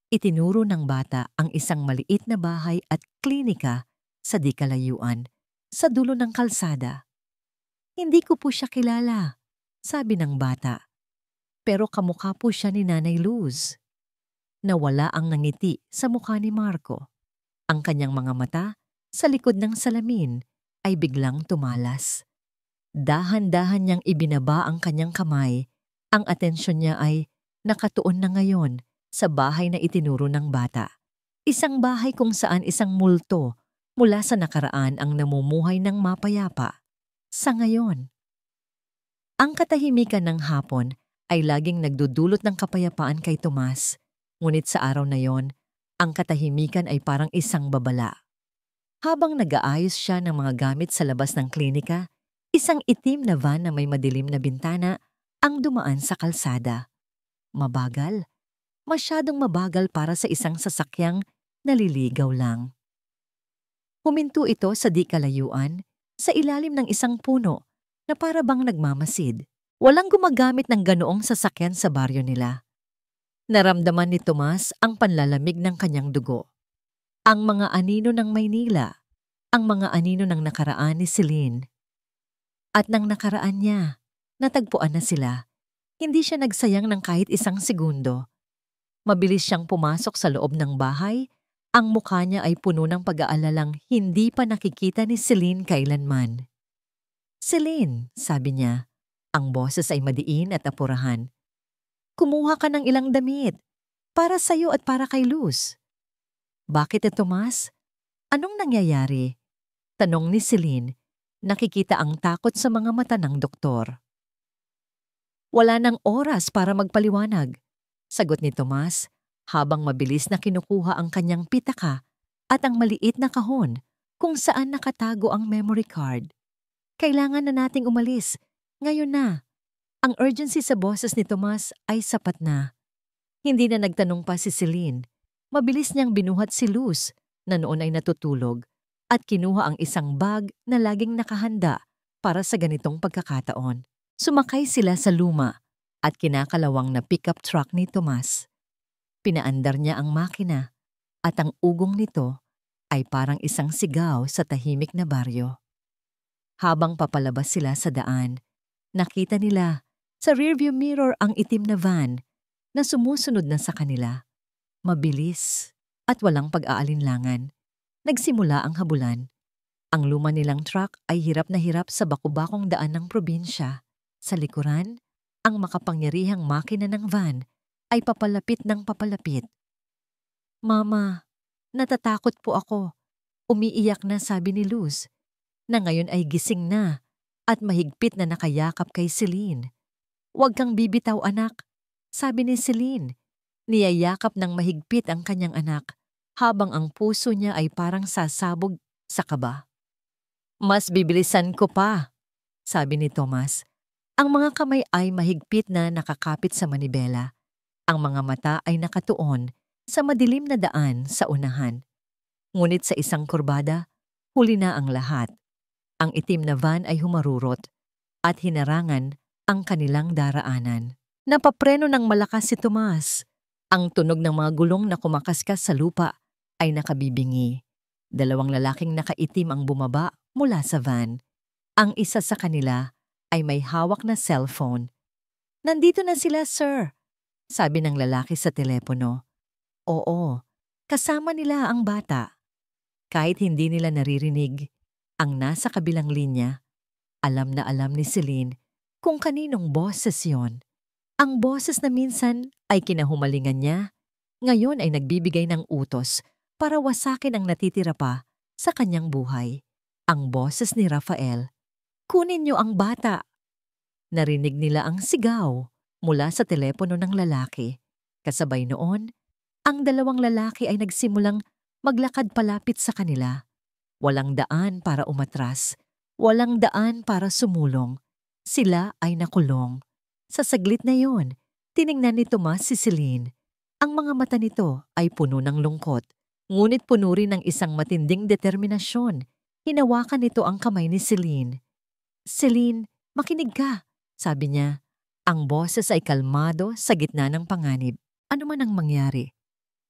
Speaker 1: Itinuro ng bata ang isang maliit na bahay at klinika sa di kalayuan, sa dulo ng kalsada. Hindi ko po siya kilala, sabi ng bata. Pero kamukha po siya ni Nanay Luz. Nawala ang nangiti sa mukha ni Marco. Ang kanyang mga mata, sa likod ng salamin, ay biglang tumalas. Dahan-dahan niyang ibinaba ang kanyang kamay. Ang atensyon niya ay nakatuon na ngayon sa bahay na itinuro ng bata. Isang bahay kung saan isang multo mula sa nakaraan ang namumuhay ng mapayapa. Sa ngayon, ang katahimikan ng hapon ay laging nagdudulot ng kapayapaan kay Tomas. Ngunit sa araw na yon, ang katahimikan ay parang isang babala. Habang nag-aayos siya ng mga gamit sa labas ng klinika, isang itim na van na may madilim na bintana ang dumaan sa kalsada. Mabagal. Masyadong mabagal para sa isang sasakyang naliligaw lang. Huminto ito sa di kalayuan, sa ilalim ng isang puno na para bang nagmamasid. Walang gumagamit ng ganoong sasakyan sa baryo nila. Naramdaman ni Tomas ang panlalamig ng kanyang dugo. Ang mga anino ng Maynila, ang mga anino ng nakaraan ni Celine. At nang nakaraan niya, natagpuan na sila. Hindi siya nagsayang ng kahit isang segundo. Mabilis siyang pumasok sa loob ng bahay. Ang mukha niya ay puno ng pag-aalalang hindi pa nakikita ni Celine kailanman. "Celine," sabi niya. Ang boses ay madiin at apurahan. "Kumuha ka ng ilang damit. Para sa'yo at para kay Luz." "Bakit Tomas? Anong nangyayari?" Tanong ni Celine. Nakikita ang takot sa mga mata ng doktor. "Wala nang oras para magpaliwanag," sagot ni Tomas habang mabilis na kinukuha ang kanyang pitaka at ang maliit na kahon kung saan nakatago ang memory card. "Kailangan na nating umalis. Ngayon na." Ang urgency sa boses ni Tomas ay sapat na. Hindi na nagtanong pa si Celine. Mabilis niyang binuhat si Luz na noon ay natutulog at kinuha ang isang bag na laging nakahanda para sa ganitong pagkakataon. Sumakay sila sa luma at kinakalawang na pickup truck ni Tomas. Pinaandar niya ang makina at ang ugong nito ay parang isang sigaw sa tahimik na baryo. Habang papalabas sila sa daan, nakita nila sa rearview mirror ang itim na van na sumusunod na sa kanila. Mabilis at walang pag-aalinlangan. Nagsimula ang habulan. Ang luma nilang truck ay hirap na hirap sa bakubakong daan ng probinsya. Sa likuran, ang makapangyarihang makina ng van ay papalapit ng papalapit. "Mama, natatakot po ako." Umiiyak na sabi ni Luz, na ngayon ay gising na at mahigpit na nakayakap kay Celine. "Huwag kang bibitaw anak," sabi ni Celine. Niyayakap ng mahigpit ang kanyang anak habang ang puso niya ay parang sasabog sa kaba. "Mas bibilisan ko pa," sabi ni Tomas. Ang mga kamay ay mahigpit na nakakapit sa manibela. Ang mga mata ay nakatuon sa madilim na daan sa unahan. Ngunit sa isang kurbada, huli na ang lahat. Ang itim na van ay humarurot at hinarangan ang kanilang daraanan. Napapreno ng malakas si Tomas. Ang tunog ng mga gulong na kumakaskas sa lupa ay nakabibingi. Dalawang lalaking nakaitim ang bumaba mula sa van. Ang isa sa kanila ay may hawak na cellphone. "Nandito na sila, sir," sabi ng lalaki sa telepono. Oo, kasama nila ang bata. Kahit hindi nila naririnig, ang nasa kabilang linya, alam na alam ni Celine kung kaninong boses yon. Ang boses na minsan ay kinahumalingan niya, ngayon ay nagbibigay ng utos para wasakin ang natitira pa sa kanyang buhay. Ang boses ni Rafael. "Kunin niyo ang bata." Narinig nila ang sigaw mula sa telepono ng lalaki. Kasabay noon, ang dalawang lalaki ay nagsimulang maglakad palapit sa kanila. Walang daan para umatras, walang daan para sumulong. Sila ay nakulong. Sa saglit na yon, tiningnan ni Tomas si Celine. Ang mga mata nito ay puno ng lungkot, ngunit puno rin ng isang matinding determinasyon. Hinawakan nito ang kamay ni Celine. "Celine, makinig ka," sabi niya. Ang boses ay kalmado sa gitna ng panganib. "Ano man ang mangyari,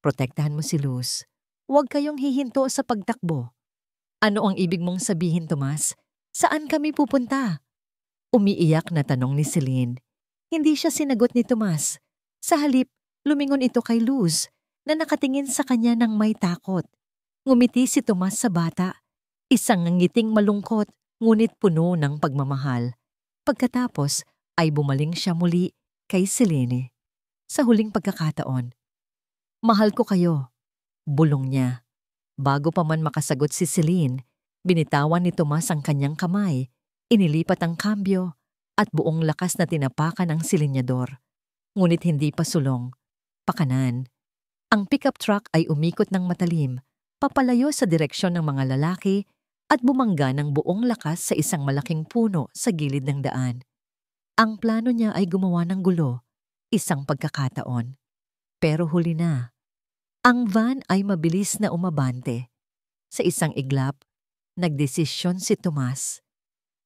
Speaker 1: protektahan mo si Luz. Huwag kayong hihinto sa pagtakbo." "Ano ang ibig mong sabihin, Tomas? Saan kami pupunta?" Umiiyak na tanong ni Celine. Hindi siya sinagot ni Tomas. Sa halip, lumingon ito kay Luz na nakatingin sa kanya ng may takot. Ngumiti si Tomas sa bata. Isang ngiting malungkot ngunit puno ng pagmamahal. Pagkatapos ay bumaling siya muli kay Celine. Sa huling pagkakataon, "Mahal ko kayo," bulong niya. Bago pa man makasagot si Celine, binitawan ni Tomas ang kanyang kamay, inilipat ang kambyo, at buong lakas na tinapakan ang silinyador. Ngunit hindi pa sulong. Pakanan. Ang pickup truck ay umikot ng matalim, papalayo sa direksyon ng mga lalaki at bumangga ng buong lakas sa isang malaking puno sa gilid ng daan. Ang plano niya ay gumawa ng gulo, isang pagkakataon. Pero huli na. Ang van ay mabilis na umabante. Sa isang iglap, nagdesisyon si Tomas.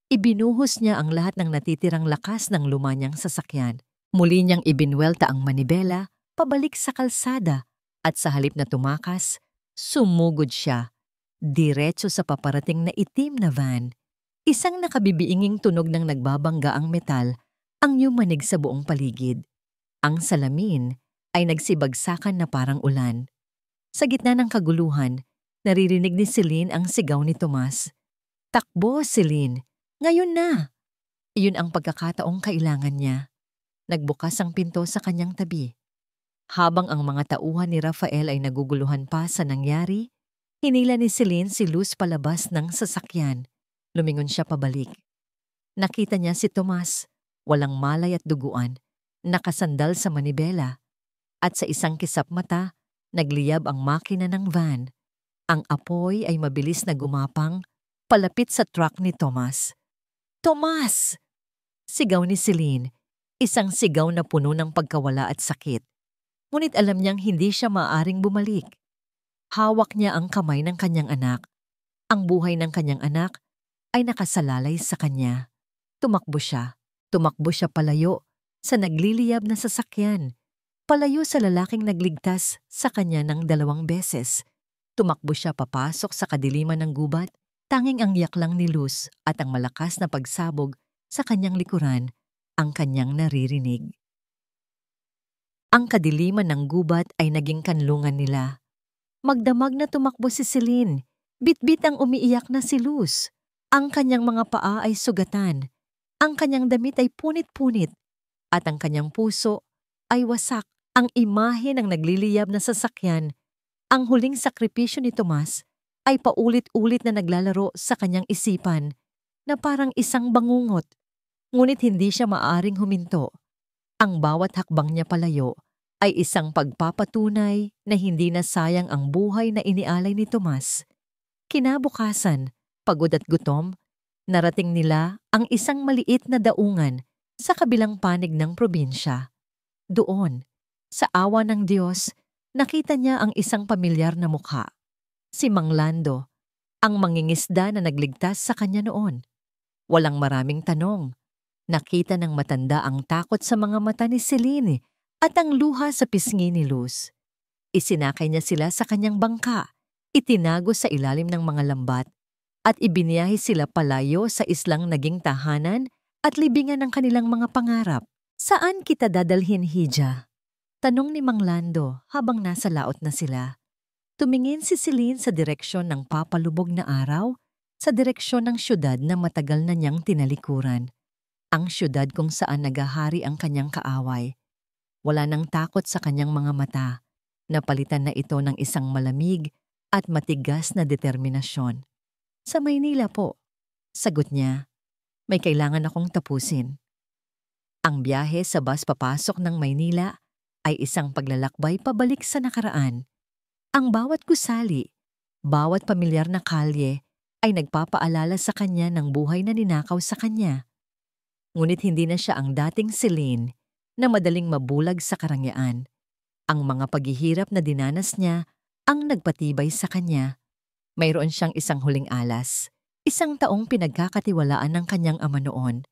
Speaker 1: Ibinuhos niya ang lahat ng natitirang lakas ng luma niyang sasakyan. Muli niyang ibinwelta ang manibela pabalik sa kalsada at sa halip na tumakas, Sumugod siya, diretso sa paparating na itim na van. Isang nakabibiinging tunog ng nagbabangga ang metal ang yumanig sa buong paligid. Ang salamin ay nagsibagsakan na parang ulan. Sa gitna ng kaguluhan, naririnig ni Celine ang sigaw ni Tomas. "Takbo, Celine! Ngayon na!" Iyon ang pagkakataong kailangan niya. Nagbukas ang pinto sa kanyang tabi. Habang ang mga tauhan ni Rafael ay naguguluhan pa sa nangyari, hinila ni Celine si Luz palabas ng sasakyan. Lumingon siya pabalik. Nakita niya si Tomas, walang malay at duguan, nakasandal sa manibela. At sa isang kisap mata, nagliyab ang makina ng van. Ang apoy ay mabilis na gumapang, palapit sa truck ni Tomas. "Tomas!" Sigaw ni Celine, isang sigaw na puno ng pagkawala at sakit. Ngunit alam niyang hindi siya maaaring bumalik. Hawak niya ang kamay ng kanyang anak. Ang buhay ng kanyang anak ay nakasalalay sa kanya. Tumakbo siya palayo sa nagliliyab na sasakyan. Palayo sa lalaking nagligtas sa kanya ng 2 beses. Tumakbo siya papasok sa kadiliman ng gubat, tanging ang yak lang ni Luz at ang malakas na pagsabog sa kanyang likuran ang kanyang naririnig. Ang kadiliman ng gubat ay naging kanlungan nila. Magdamag na tumakbo si Celine. Bitbit ang umiiyak na si Luz. Ang kanyang mga paa ay sugatan. Ang kanyang damit ay punit-punit. At ang kanyang puso ay wasak. Ang imahe ng nagliliyab na sasakyan, ang huling sakripisyo ni Tomas, ay paulit-ulit na naglalaro sa kanyang isipan na parang isang bangungot. Ngunit hindi siya maaaring huminto. Ang bawat hakbang niya palayo ay isang pagpapatunay na hindi na sayang ang buhay na inialay ni Tomas. Kinabukasan, pagod at gutom, narating nila ang isang maliit na daungan sa kabilang panig ng probinsya. Doon, sa awa ng Diyos, nakita niya ang isang pamilyar na mukha. Si Mang Lando, ang mangingisda na nagligtas sa kanya noon. Walang maraming tanong. Nakita ng matanda ang takot sa mga mata ni Celine at ang luha sa pisngi ni Luz. Isinakay niya sila sa kanyang bangka, itinago sa ilalim ng mga lambat, at ibiniyahe sila palayo sa islang naging tahanan at libingan ng kanilang mga pangarap. "Saan kita dadalhin, Hija?" Tanong ni Mang Lando habang nasa laot na sila. Tumingin si Celine sa direksyon ng papalubog na araw, sa direksyon ng syudad na matagal na niyang tinalikuran. Ang syudad kung saan nagahari ang kanyang kaaway. Wala nang takot sa kanyang mga mata. Napalitan na ito ng isang malamig at matigas na determinasyon. "Sa Maynila po," sagot niya. "May kailangan akong tapusin." Ang biyahe sa bus papasok ng Maynila ay isang paglalakbay pabalik sa nakaraan. Ang bawat gusali, bawat pamilyar na kalye ay nagpapaalala sa kanya ng buhay na ninakaw sa kanya. Ngunit hindi na siya ang dating Celine na madaling mabulag sa karangyaan. Ang mga paghihirap na dinanas niya ang nagpatibay sa kanya. Mayroon siyang isang huling alas, isang taong pinagkakatiwalaan ng kanyang ama noon,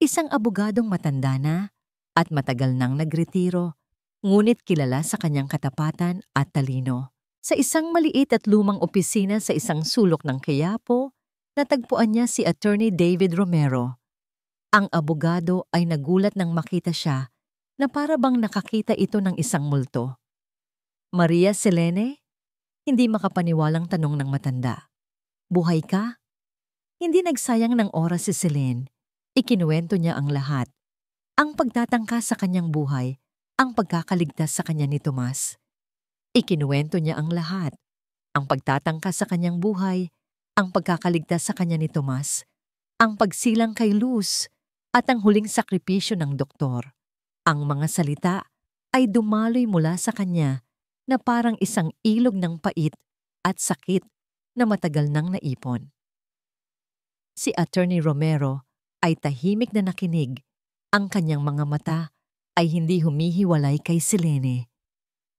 Speaker 1: isang abogadong matanda na at matagal nang nagretiro, ngunit kilala sa kanyang katapatan at talino. Sa isang maliit at lumang opisina sa isang sulok ng Quiapo, natagpuan niya si Attorney David Romero. Ang abogado ay nagulat nang makita siya na para bang nakakita ito ng isang multo. "Maria Selene?" Hindi makapaniwalang tanong ng matanda. "Buhay ka?" Hindi nagsayang ng oras si Celine. Ikinuwento niya ang lahat. Ang pagtatangka sa kanyang buhay, ang pagkakaligtas sa kanya ni Tomas. Ikinuwento niya ang lahat. Ang pagtatangka sa kanyang buhay, ang pagkakaligtas sa kanya ni Tomas, ang pagsilang kay Luz, at ang huling sakripisyo ng doktor. Ang mga salita ay dumaloy mula sa kanya na parang isang ilog ng pait at sakit na matagal nang naipon. Si Attorney Romero ay tahimik na nakinig. Ang kanyang mga mata ay hindi humihiwalay kay Selene.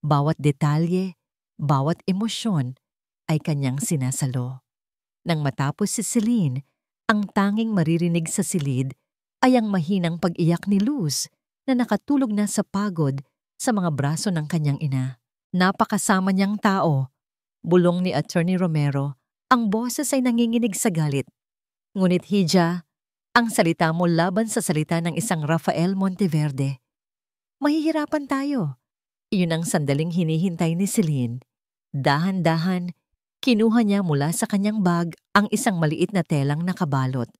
Speaker 1: Bawat detalye, bawat emosyon ay kanyang sinasalo. Nang matapos si Celine, ang tanging maririnig sa silid ay ang mahinang pag-iyak ni Luz na nakatulog na sa pagod sa mga braso ng kanyang ina. Napakasama niyang tao, Bulong ni Attorney Romero, ang boses ay nanginginig sa galit. Ngunit Hija, ang salita mo laban sa salita ng isang Rafael Monteverde. Mahihirapan tayo. Iyon ang sandaling hinihintay ni Celine. Dahan-dahan, kinuha niya mula sa kanyang bag ang isang maliit na telang nakabalot.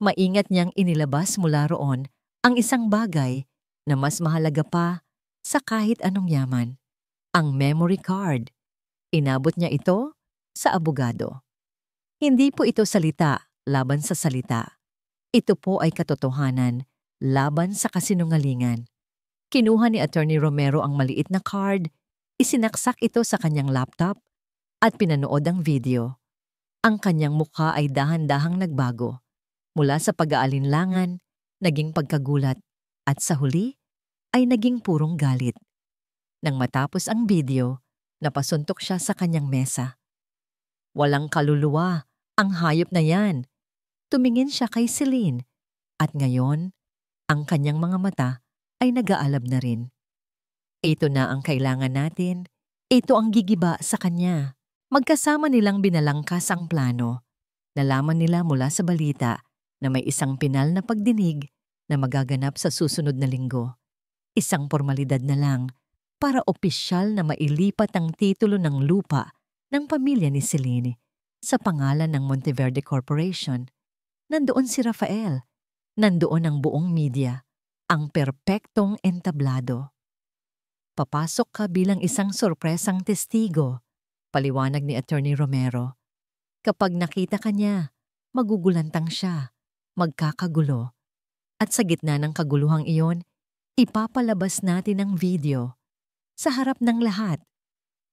Speaker 1: Maingat niyang inilabas mula roon ang isang bagay na mas mahalaga pa sa kahit anong yaman. Ang memory card. Inabot niya ito sa abogado. Hindi po ito salita laban sa salita. Ito po ay katotohanan laban sa kasinungalingan. Kinuha ni Attorney Romero ang maliit na card, isinaksak ito sa kanyang laptop at pinanood ang video. Ang kanyang mukha ay dahan-dahang nagbago. Mula sa pag-aalinlangan, naging pagkagulat at sa huli ay naging purong galit. Nang matapos ang video, napasuntok siya sa kanyang mesa. Walang kaluluwa ang hayop na yan. Tumingin siya kay Celine at ngayon, ang kanyang mga mata ay nag-aalab na rin. Ito na ang kailangan natin. Ito ang gigiba sa kanya. Magkasama nilang binalangkas ang plano. Nalaman nila mula sa balita na may isang pinal na pagdinig na magaganap sa susunod na linggo. Isang formalidad na lang para opisyal na mailipat ang titulo ng lupa ng pamilya ni Celine sa pangalan ng Monteverde Corporation. Nandoon si Rafael. Nandoon ang buong media. Ang perpektong entablado. Papasok ka bilang isang sorpresang testigo, paliwanag ni Attorney Romero. Kapag nakita ka niya, magugulantang siya, magkakagulo. At sa gitna ng kaguluhang iyon, ipapalabas natin ang video. Sa harap ng lahat,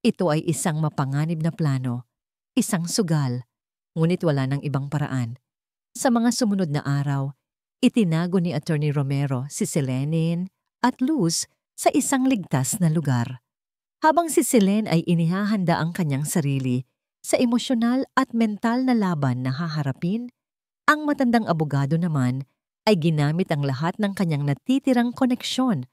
Speaker 1: ito ay isang mapanganib na plano, isang sugal, ngunit wala ng ibang paraan. Sa mga sumunod na araw, itinago ni Attorney Romero si Selene at Luz sa isang ligtas na lugar. Habang si Selene ay inihahanda ang kanyang sarili sa emosyonal at mental na laban na haharapin, ang matandang abogado naman ay ginamit ang lahat ng kanyang natitirang koneksyon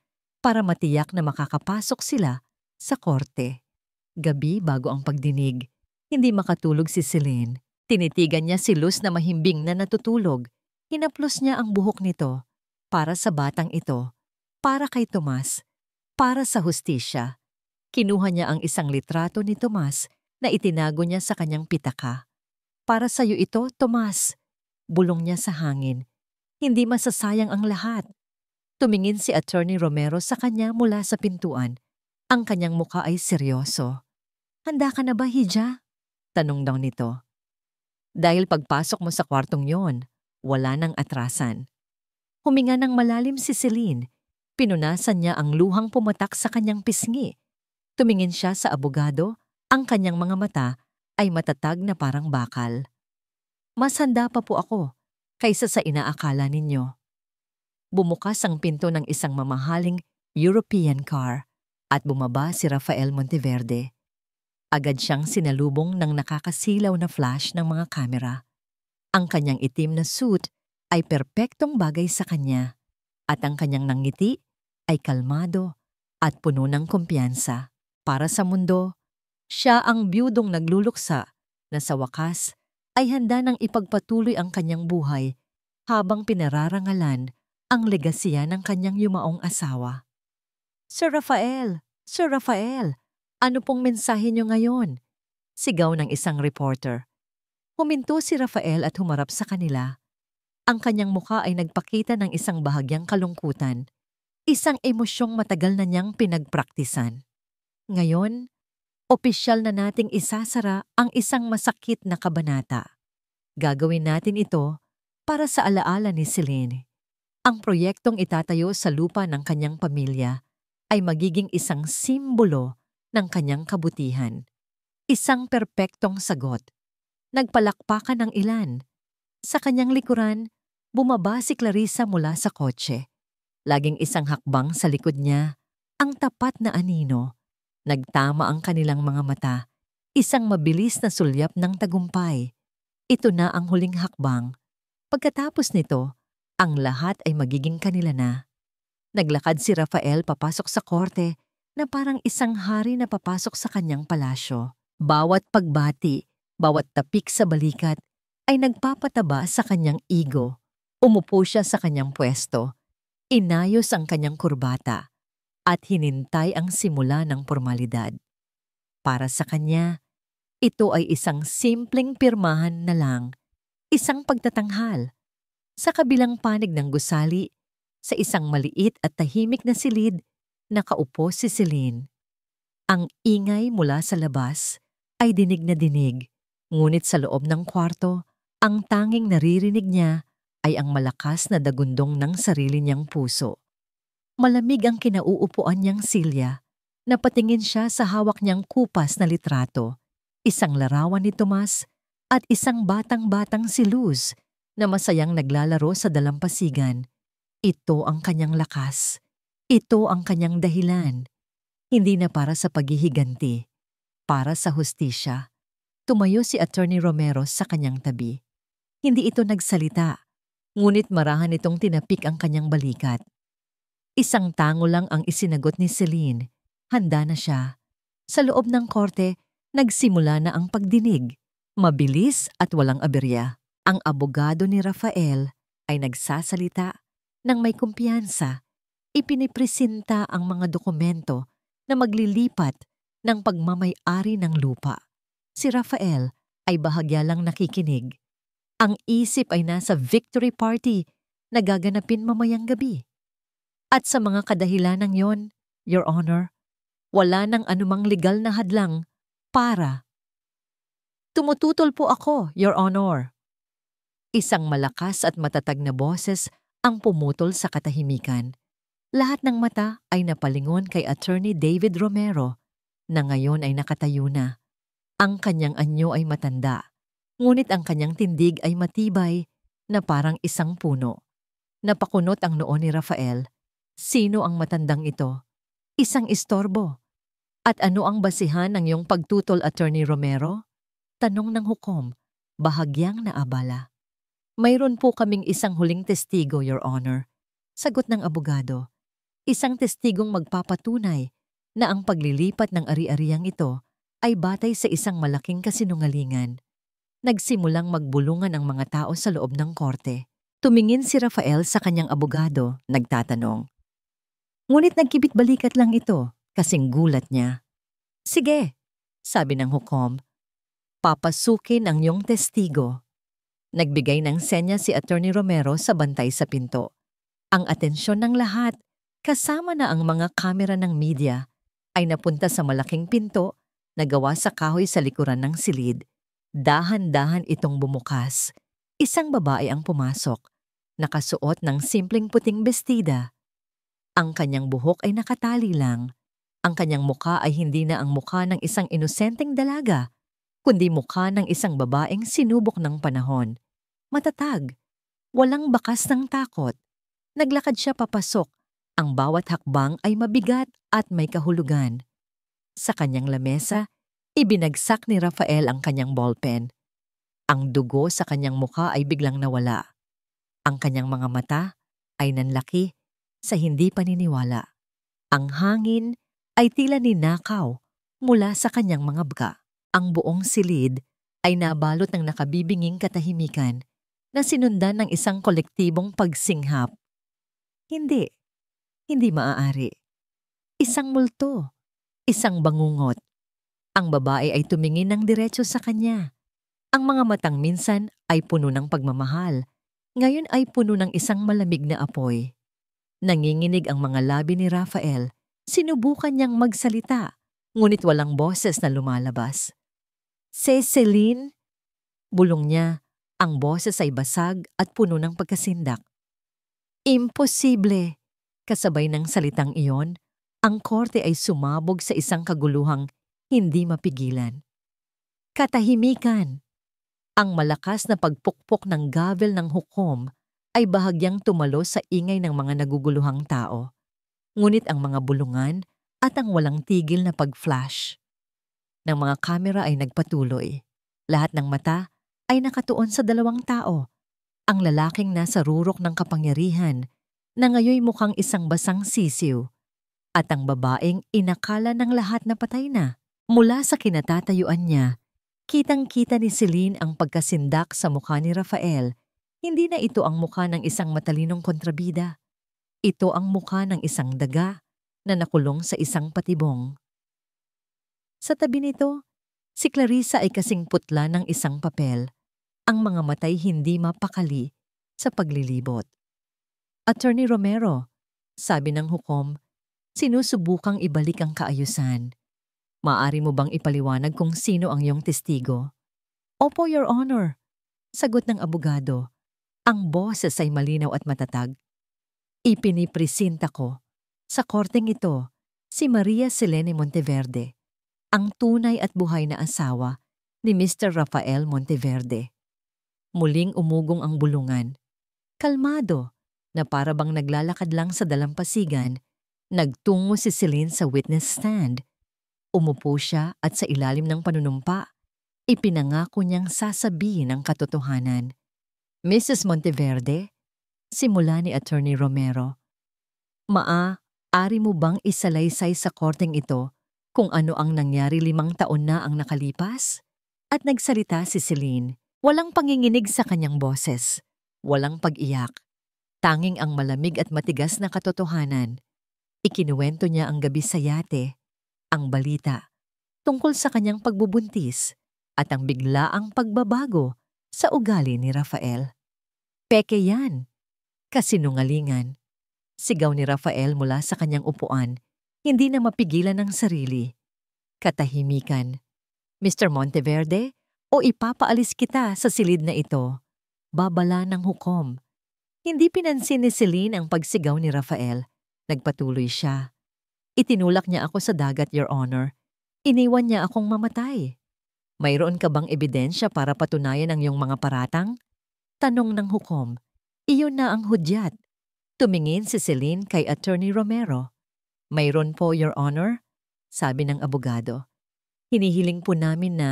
Speaker 1: para matiyak na makakapasok sila sa korte. Gabi bago ang pagdinig, hindi makatulog si Selene. Tinitigan niya si Luz na mahimbing na natutulog. Hinaplos niya ang buhok nito para sa batang ito, para kay Tomas, para sa hustisya. Kinuha niya ang isang litrato ni Tomas na itinago niya sa kanyang pitaka. Para sa iyo ito, Tomas. Bulong niya sa hangin. Hindi masasayang ang lahat. Tumingin si Attorney Romero sa kanya mula sa pintuan. Ang kanyang mukha ay seryoso. Handa ka na ba, Hija? Tanong daw nito. Dahil pagpasok mo sa kwartong yon, wala nang atrasan. Huminga ng malalim si Celine. Pinunasan niya ang luhang pumatak sa kanyang pisngi. Tumingin siya sa abogado, ang kanyang mga mata ay matatag na parang bakal. Mas handa pa po ako kaysa sa inaakala ninyo. Bumukas ang pinto ng isang mamahaling European car at bumaba si Rafael Monteverde. Agad siyang sinalubong ng nakakasilaw na flash ng mga kamera. Ang kanyang itim na suit ay perpektong bagay sa kanya at ang kanyang nangiti ay kalmado at puno ng kumpiyansa. Para sa mundo, siya ang biyudong nagluluksa na sa wakas ay handa nang ipagpatuloy ang kanyang buhay habang pinararangalan ang legasiya ng kanyang yumaong asawa. Sir Rafael! Sir Rafael! Ano pong mensahe niyo ngayon? Sigaw ng isang reporter. Huminto si Rafael at humarap sa kanila. Ang kanyang mukha ay nagpakita ng isang bahagyang kalungkutan, isang emosyong matagal na niyang pinagpraktisan. Ngayon, opisyal na nating isasara ang isang masakit na kabanata. Gagawin natin ito para sa alaala ni Celine. Ang proyektong itatayo sa lupa ng kanyang pamilya ay magiging isang simbolo ng kanyang kabutihan. Isang perpektong sagot. Nagpalakpakan ng ilan. Sa kanyang likuran, bumaba si Clarissa mula sa kotse. Laging isang hakbang sa likod niya, ang tapat na anino. Nagtama ang kanilang mga mata. Isang mabilis na sulyap ng tagumpay. Ito na ang huling hakbang. Pagkatapos nito, ang lahat ay magiging kanila na. Naglakad si Rafael papasok sa korte na parang isang hari na papasok sa kanyang palasyo. Bawat pagbati, bawat tapik sa balikat ay nagpapataba sa kanyang ego. Umupo siya sa kanyang pwesto, inayos ang kanyang kurbata, at hinintay ang simula ng formalidad. Para sa kanya, ito ay isang simpleng pirmahan na lang, isang pagtatanghal. Sa kabilang panig ng gusali, sa isang maliit at tahimik na silid, nakaupo si Celine. Ang ingay mula sa labas ay dinig na dinig, ngunit sa loob ng kwarto, ang tanging naririnig niya ay ang malakas na dagundong ng sarili niyang puso. Malamig ang kinauupuan niyang silya. Napatingin siya sa hawak niyang kupas na litrato, isang larawan ni Tomas at isang batang-batang si Luz na masayang naglalaro sa dalampasigan. Ito ang kanyang lakas. Ito ang kanyang dahilan. Hindi na para sa paghihiganti, para sa hustisya. Tumayo si Attorney Romero sa kanyang tabi. Hindi ito nagsalita, ngunit marahan itong tinapik ang kanyang balikat. Isang tango lang ang isinagot ni Celine. Handa na siya. Sa loob ng korte, nagsimula na ang pagdinig. Mabilis at walang aberya. Ang abogado ni Rafael ay nagsasalita ng may kumpiyansa. Ipinipresenta ang mga dokumento na maglilipat ng pagmamay-ari ng lupa. Si Rafael ay bahagya lang nakikinig. Ang isip ay nasa victory party na gaganapin mamayang gabi. At sa mga kadahilanang yon, Your Honor, wala nang anumang legal na hadlang para. Tumututol po ako, Your Honor. Isang malakas at matatag na boses ang pumutol sa katahimikan. Lahat ng mata ay napalingon kay Attorney David Romero na ngayon ay nakatayo na. Ang kanyang anyo ay matanda, ngunit ang kanyang tindig ay matibay na parang isang puno. Napakunot ang noo ni Rafael. Sino ang matandang ito? Isang istorbo. At ano ang basihan ng iyong pagtutol, Attorney Romero? Tanong ng hukom, bahagyang naabala. Mayroon po kaming isang huling testigo, Your Honor. Sagot ng abogado. Isang testigong magpapatunay na ang paglilipat ng ari-ariang ito ay batay sa isang malaking kasinungalingan. Nagsimulang magbulungan ang mga tao sa loob ng korte. Tumingin si Rafael sa kanyang abogado, nagtatanong. Ngunit nagkibit balikat lang ito, kasing gulat niya. Sige, sabi ng hukom, papasukin ang iyong testigo. Nagbigay ng senya si Attorney Romero sa bantay sa pinto. Ang atensyon ng lahat, kasama na ang mga kamera ng media, ay napunta sa malaking pinto na gawa sa kahoy sa likuran ng silid. Dahan-dahan itong bumukas. Isang babae ang pumasok, nakasuot ng simpleng puting bestida. Ang kanyang buhok ay nakatali lang. Ang kanyang mukha ay hindi na ang mukha ng isang inosenteng dalaga, kundi mukha ng isang babaeng sinubok ng panahon. Matatag, walang bakas ng takot. Naglakad siya papasok. Ang bawat hakbang ay mabigat at may kahulugan. Sa kanyang lamesa, ibinagsak ni Rafael ang kanyang ballpen. Ang dugo sa kanyang mukha ay biglang nawala. Ang kanyang mga mata ay nanlaki sa hindi paniniwala. Ang hangin ay tila ninakaw mula sa kanyang mga bga. Ang buong silid ay nabalot ng nakabibinging katahimikan na sinundan ng isang kolektibong pagsinghap. Hindi maaari. Isang multo, isang bangungot. Ang babae ay tumingin ng diretso sa kanya. Ang mga matang minsan ay puno ng pagmamahal, ngayon ay puno ng isang malamig na apoy. Nanginginig ang mga labi ni Rafael. Sinubukan niyang magsalita, ngunit walang boses na lumalabas. Celine? Bulong niya. Ang boses ay basag at puno ng pagkasindak. Imposible! Kasabay ng salitang iyon, ang korte ay sumabog sa isang kaguluhang hindi mapigilan. Katahimikan! Ang malakas na pagpukpok ng gavel ng hukom ay bahagyang tumalo sa ingay ng mga naguguluhang tao. Ngunit ang mga bulungan at ang walang tigil na pag-flash ng mga kamera ay nagpatuloy. Lahat ng mata ay nakatuon sa dalawang tao. Ang lalaking nasa rurok ng kapangyarihan na ngayoy mukhang isang basang sisiw at ang babaeng inakala ng lahat na patay na. Mula sa kinatatayuan niya, kitang-kita ni Celine ang pagkasindak sa mukha ni Rafael. Hindi na ito ang mukha ng isang matalinong kontrabida. Ito ang mukha ng isang daga na nakulong sa isang patibong. Sa tabi nito, si Clarissa ay kasing putla ng isang papel. Ang mga matay hindi mapakali sa paglilibot. Attorney Romero, sabi ng hukom, sinusubukang ibalik ang kaayusan. Maaari mo bang ipaliwanag kung sino ang iyong testigo? Opo, Your Honor, sagot ng abogado. Ang boses ay malinaw at matatag. Ipinipresinta ko sa korteng ito si Maria Selene Monteverde, ang tunay at buhay na asawa ni Mr. Rafael Monteverde. Muling umugong ang bulungan. Kalmado na para bang naglalakad lang sa dalampasigan, nagtungo si Celine sa witness stand. Umupo siya at sa ilalim ng panunumpa, ipinangako niyang sasabihin ang katotohanan. Mrs. Monteverde, simula ni Attorney Romero, maaari mo bang isalaysay sa korteng ito kung ano ang nangyari 5 taon na ang nakalipas? At nagsalita si Celine, walang panginginig sa kanyang boses, walang pag-iyak, tanging ang malamig at matigas na katotohanan. Ikinuwento niya ang gabi sa yate, ang balita tungkol sa kanyang pagbubuntis at ang biglaang pagbabago sa ugali ni Rafael. Peke yan, kasinungalingan. Sigaw ni Rafael mula sa kanyang upuan, hindi na mapigilan ng sarili. Katahimikan. Mr. Monteverde, o ipapaalis kita sa silid na ito. Babala ng hukom. Hindi pinansin ni Celine ang pagsigaw ni Rafael. Nagpatuloy siya. Itinulak niya ako sa dagat, Your Honor. Iniwan niya akong mamatay. Mayroon ka bang ebidensya para patunayan ang iyong mga paratang? Tanong ng hukom. Iyon na ang hudyat. Tumingin si Celine kay Attorney Romero. Mayroon po, Your Honor, sabi ng abogado. Hinihiling po namin na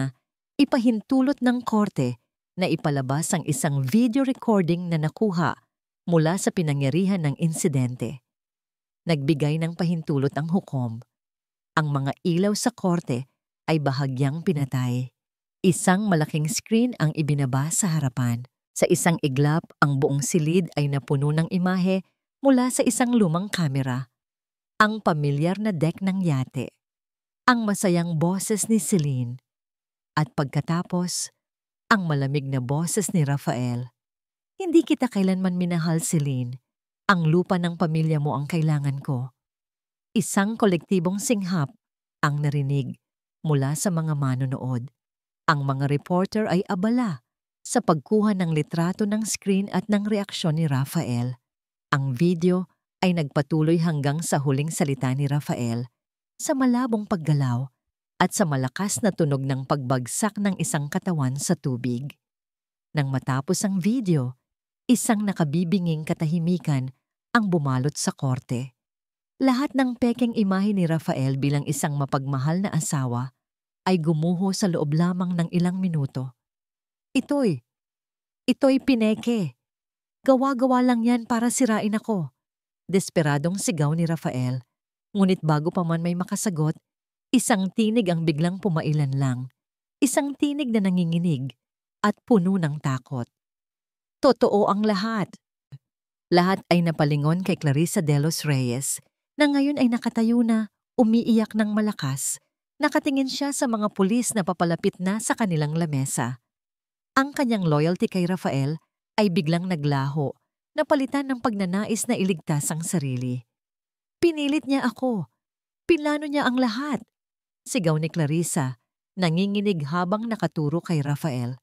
Speaker 1: ipahintulot ng korte na ipalabas ang isang video recording na nakuha mula sa pinangyarihan ng insidente. Nagbigay ng pahintulot ang hukom. Ang mga ilaw sa korte ay bahagyang pinatay. Isang malaking screen ang ibinaba sa harapan. Sa isang iglap, ang buong silid ay napuno ng imahe mula sa isang lumang kamera. Ang pamilyar na deck ng yate. Ang masayang boses ni Celine. At pagkatapos, ang malamig na boses ni Rafael. Hindi kita kailanman minahal, Celine. Ang lupa ng pamilya mo ang kailangan ko. Isang kolektibong singhap ang narinig mula sa mga manonood. Ang mga reporter ay abala sa pagkuha ng litrato ng screen at ng reaksyon ni Rafael. Ang video ay nagpatuloy hanggang sa huling salita ni Rafael, sa malabong paggalaw at sa malakas na tunog ng pagbagsak ng isang katawan sa tubig. Nang matapos ang video, isang nakabibinging katahimikan ang bumalot sa korte. Lahat ng pekeng imahe ni Rafael bilang isang mapagmahal na asawa ay gumuho sa loob lamang ng ilang minuto. Ito'y pineke. Gawa-gawa lang yan para sirain ako. Desperadong sigaw ni Rafael. Ngunit bago pa man may makasagot, isang tinig ang biglang pumailan lang. Isang tinig na nanginginig at puno ng takot. Totoo ang lahat. Lahat ay napalingon kay Clarissa de los Reyes na ngayon ay nakatayo na, umiiyak ng malakas. Nakatingin siya sa mga pulis na papalapit na sa kanilang lamesa. Ang kanyang loyalty kay Rafael ay biglang naglaho, napalitan ng pagnanais na iligtas ang sarili. Pinilit niya ako. Pinlano niya ang lahat. Sigaw ni Clarissa, nanginginig habang nakaturo kay Rafael.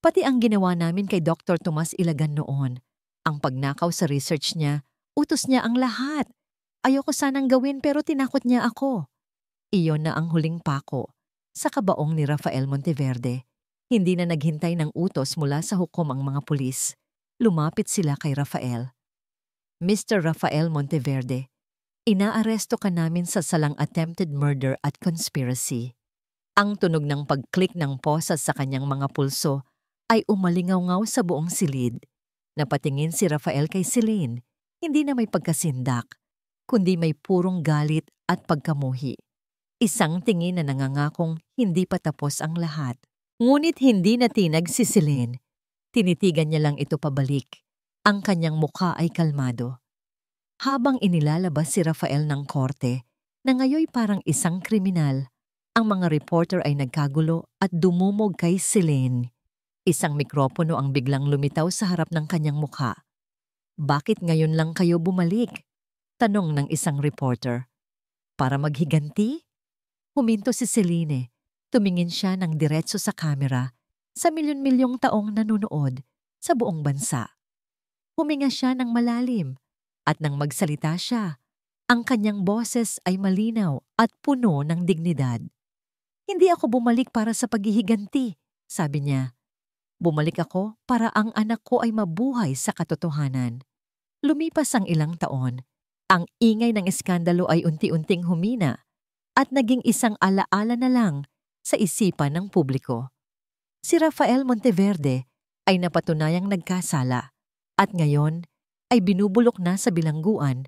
Speaker 1: Pati ang ginawa namin kay Dr. Tomas Ilagan noon. Ang pagnakaw sa research niya, utos niya ang lahat. Ayoko sanang gawin pero tinakot niya ako. Iyon na ang huling pako sa kabaong ni Rafael Monteverde. Hindi na naghintay ng utos mula sa hukom ang mga pulis. Lumapit sila kay Rafael. Mr. Rafael Monteverde, inaaresto ka namin sa salang attempted murder at conspiracy. Ang tunog ng pag-click ng posas sa kanyang mga pulso ay umalingaw-ngaw sa buong silid. Napatingin si Rafael kay Celine, hindi na may pagkasindak, kundi may purong galit at pagkamuhi. Isang tingin na nangangakong hindi pa tapos ang lahat. Ngunit hindi natinag si Celine. Tinitigan niya lang ito pabalik. Ang kanyang mukha ay kalmado. Habang inilalabas si Rafael ng korte, na ngayoy parang isang kriminal, ang mga reporter ay nagkagulo at dumumog kay Celine. Isang mikropono ang biglang lumitaw sa harap ng kanyang mukha. "Bakit ngayon lang kayo bumalik?" tanong ng isang reporter. "Para maghiganti?" Huminto si Celine. Tumingin siya ng diretso sa kamera sa milyon-milyong taong nanonood sa buong bansa. Huminga siya ng malalim at nang magsalita siya, ang kanyang boses ay malinaw at puno ng dignidad. "Hindi ako bumalik para sa paghihiganti," sabi niya. "Bumalik ako para ang anak ko ay mabuhay sa katotohanan." Lumipas ang ilang taon. Ang ingay ng eskandalo ay unti-unting humina at naging isang alaala na lang sa isipan ng publiko. Si Rafael Monteverde ay napatunayang nagkasala at ngayon ay binubulok na sa bilangguan.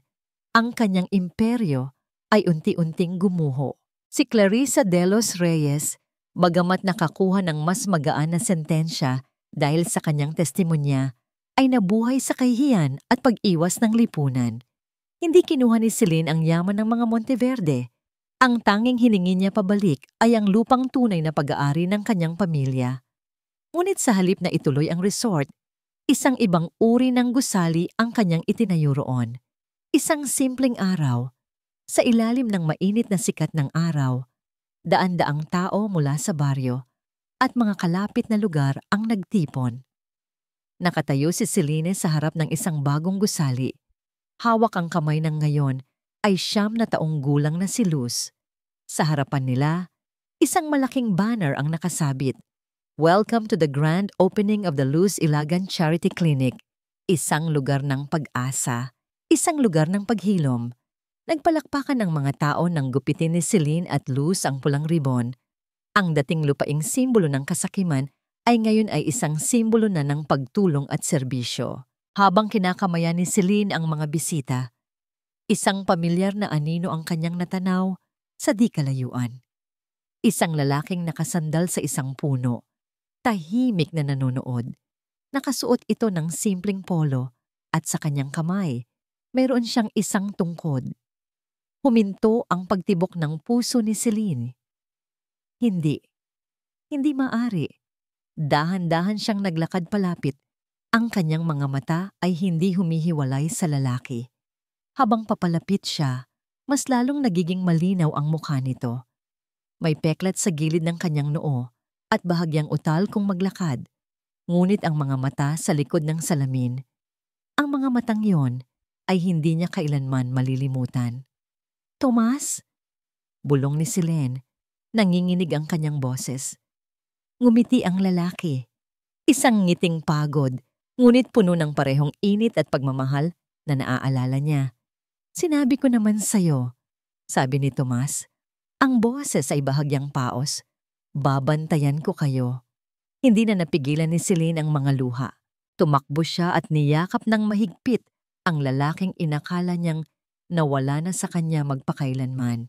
Speaker 1: Ang kanyang imperyo ay unti-unting gumuho. Si Clarissa de los Reyes, bagamat nakakuha ng mas magaan na sentensya dahil sa kanyang testimonya, ay nabuhay sa kahihiyan at pag-iwas ng lipunan. Hindi kinuha ni Celine ang yaman ng mga Monteverde. Ang tanging hiningi niya pabalik ay ang lupang tunay na pag-aari ng kanyang pamilya. Ngunit sa halip na ituloy ang resort, isang ibang uri ng gusali ang kanyang itinayo roon. Isang simpleng araw. Sa ilalim ng mainit na sikat ng araw, daan-daang tao mula sa baryo at mga kalapit na lugar ang nagtipon. Nakatayo si Celine sa harap ng isang bagong gusali. Hawak ang kamay ng ngayon ay 9 na taong gulang na si Luz. Sa harapan nila, isang malaking banner ang nakasabit. "Welcome to the grand opening of the Luz Ilagan Charity Clinic." Isang lugar ng pag-asa, isang lugar ng paghilom. Nagpalakpakan ng mga tao nang gupitin ni Celine at Luz ang pulang ribon. Ang dating lupaing simbolo ng kasakiman ay ngayon ay isang simbolo na ng pagtulong at serbisyo. Habang kinakamayan ni Celine ang mga bisita, isang pamilyar na anino ang kanyang natanaw sa di kalayuan. Isang lalaking nakasandal sa isang puno, tahimik na nanonood. Nakasuot ito ng simpleng polo at sa kanyang kamay, mayroon siyang isang tungkod. Huminto ang pagtibok ng puso ni Celine. Hindi maaari. Dahan-dahan siyang naglakad palapit. Ang kanyang mga mata ay hindi humihiwalay sa lalaki. Habang papalapit siya, mas lalong nagiging malinaw ang mukha nito. May peklat sa gilid ng kanyang noo at bahagyang utal kung maglakad. Ngunit ang mga mata sa likod ng salamin, ang mga matang yon ay hindi niya kailanman malilimutan. "Tomas?" Bulong ni Celine. Nanginginig ang kanyang boses. Ngumiti ang lalaki. Isang ngiting pagod, ngunit puno ng parehong init at pagmamahal na naaalala niya. "Sinabi ko naman sa'yo," sabi ni Tomas. Ang boses ay bahagyang paos. "Babantayan ko kayo." Hindi na napigilan ni Celine ang mga luha. Tumakbo siya at niyakap ng mahigpit ang lalaking inakala niyang nawala na sa kanya magpakailanman.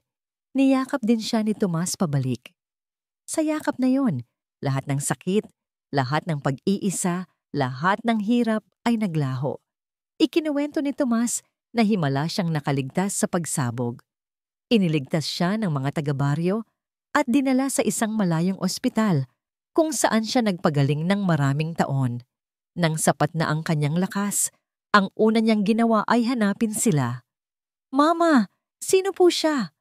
Speaker 1: Niyakap din siya ni Tomas pabalik. Sa yakap na yon, lahat ng sakit, lahat ng pag-iisa, lahat ng hirap ay naglaho. Ikinuwento ni Tomas na himala siyang nakaligtas sa pagsabog. Iniligtas siya ng mga taga-baryo at dinala sa isang malayong ospital kung saan siya nagpagaling ng maraming taon. Nang sapat na ang kanyang lakas, ang una niyang ginawa ay hanapin sila. "Mama, sino po siya?"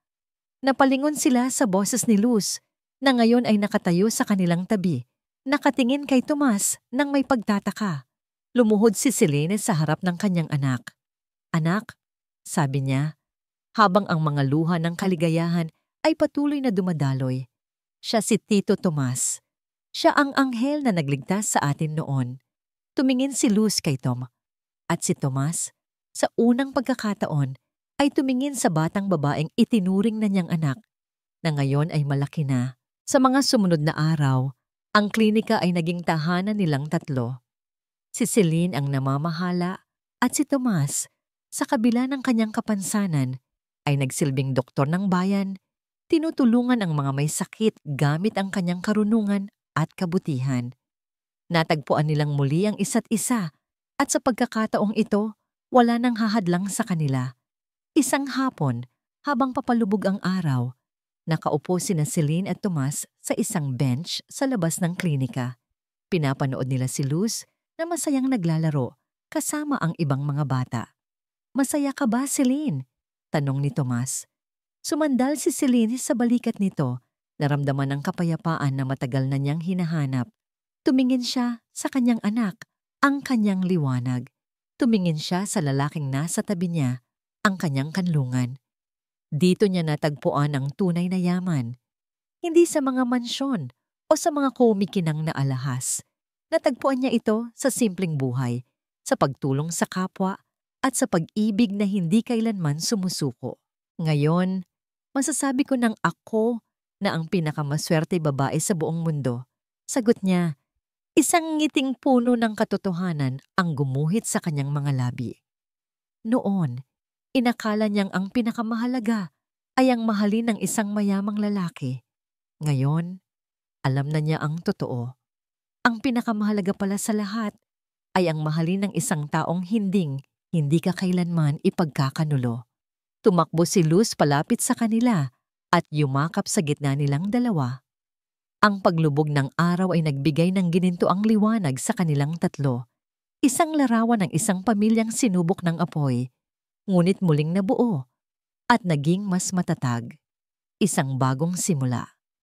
Speaker 1: Napalingon sila sa boses ni Luz, na ngayon ay nakatayo sa kanilang tabi, nakatingin kay Tomas nang may pagtataka. Lumuhod si Celine sa harap ng kanyang anak. "Anak," sabi niya, habang ang mga luha ng kaligayahan ay patuloy na dumadaloy. "Siya si Tito Tomas. Siya ang anghel na nagligtas sa atin noon." Tumingin si Luz kay Tom. At si Tomas, sa unang pagkakataon, ay tumingin sa batang babaeng itinuring na niyang anak, na ngayon ay malaki na. Sa mga sumunod na araw, ang klinika ay naging tahanan nilang tatlo. Si Celine ang namamahala at si Tomas, sa kabila ng kanyang kapansanan, ay nagsilbing doktor ng bayan, Tinutulungan ang mga may sakit gamit ang kanyang karunungan at kabutihan. Natagpuan nilang muli ang isa't isa at sa pagkakataong ito, wala nang hahadlang sa kanila. Isang hapon, habang papalubog ang araw, nakaupo sina Celine at Tomas sa isang bench sa labas ng klinika. Pinapanood nila si Luz na masayang naglalaro kasama ang ibang mga bata. "Masaya ka ba, Celine?" tanong ni Tomas. Sumandal si Celine sa balikat nito, naramdaman ang kapayapaan na matagal na niyang hinahanap. Tumingin siya sa kanyang anak, ang kanyang liwanag. Tumingin siya sa lalaking nasa tabi niya, ang kanyang kanlungan. Dito niya natagpuan ang tunay na yaman. Hindi sa mga mansyon o sa mga kumikinang na alahas. Natagpuan niya ito sa simpleng buhay, sa pagtulong sa kapwa at sa pag-ibig na hindi kailanman sumusuko. Ngayon, masasabi ko ng ako na ang pinakamaswerte babae sa buong mundo. Sagot niya, isang ngiting puno ng katotohanan ang gumuhit sa kanyang mga labi. Noon, inakala niyang ang pinakamahalaga ay ang mahalin ng isang mayamang lalaki. Ngayon, alam na niya ang totoo. Ang pinakamahalaga pala sa lahat ay ang mahalin ng isang taong hindi ka kailanman ipagkakanulo. Tumakbo si Luz palapit sa kanila at yumakap sa gitna nilang dalawa. Ang paglubog ng araw ay nagbigay ng ginintuang liwanag sa kanilang tatlo. Isang larawan ng isang pamilyang sinubok ng apoy, ngunit muling nabuo at naging mas matatag. Isang bagong simula.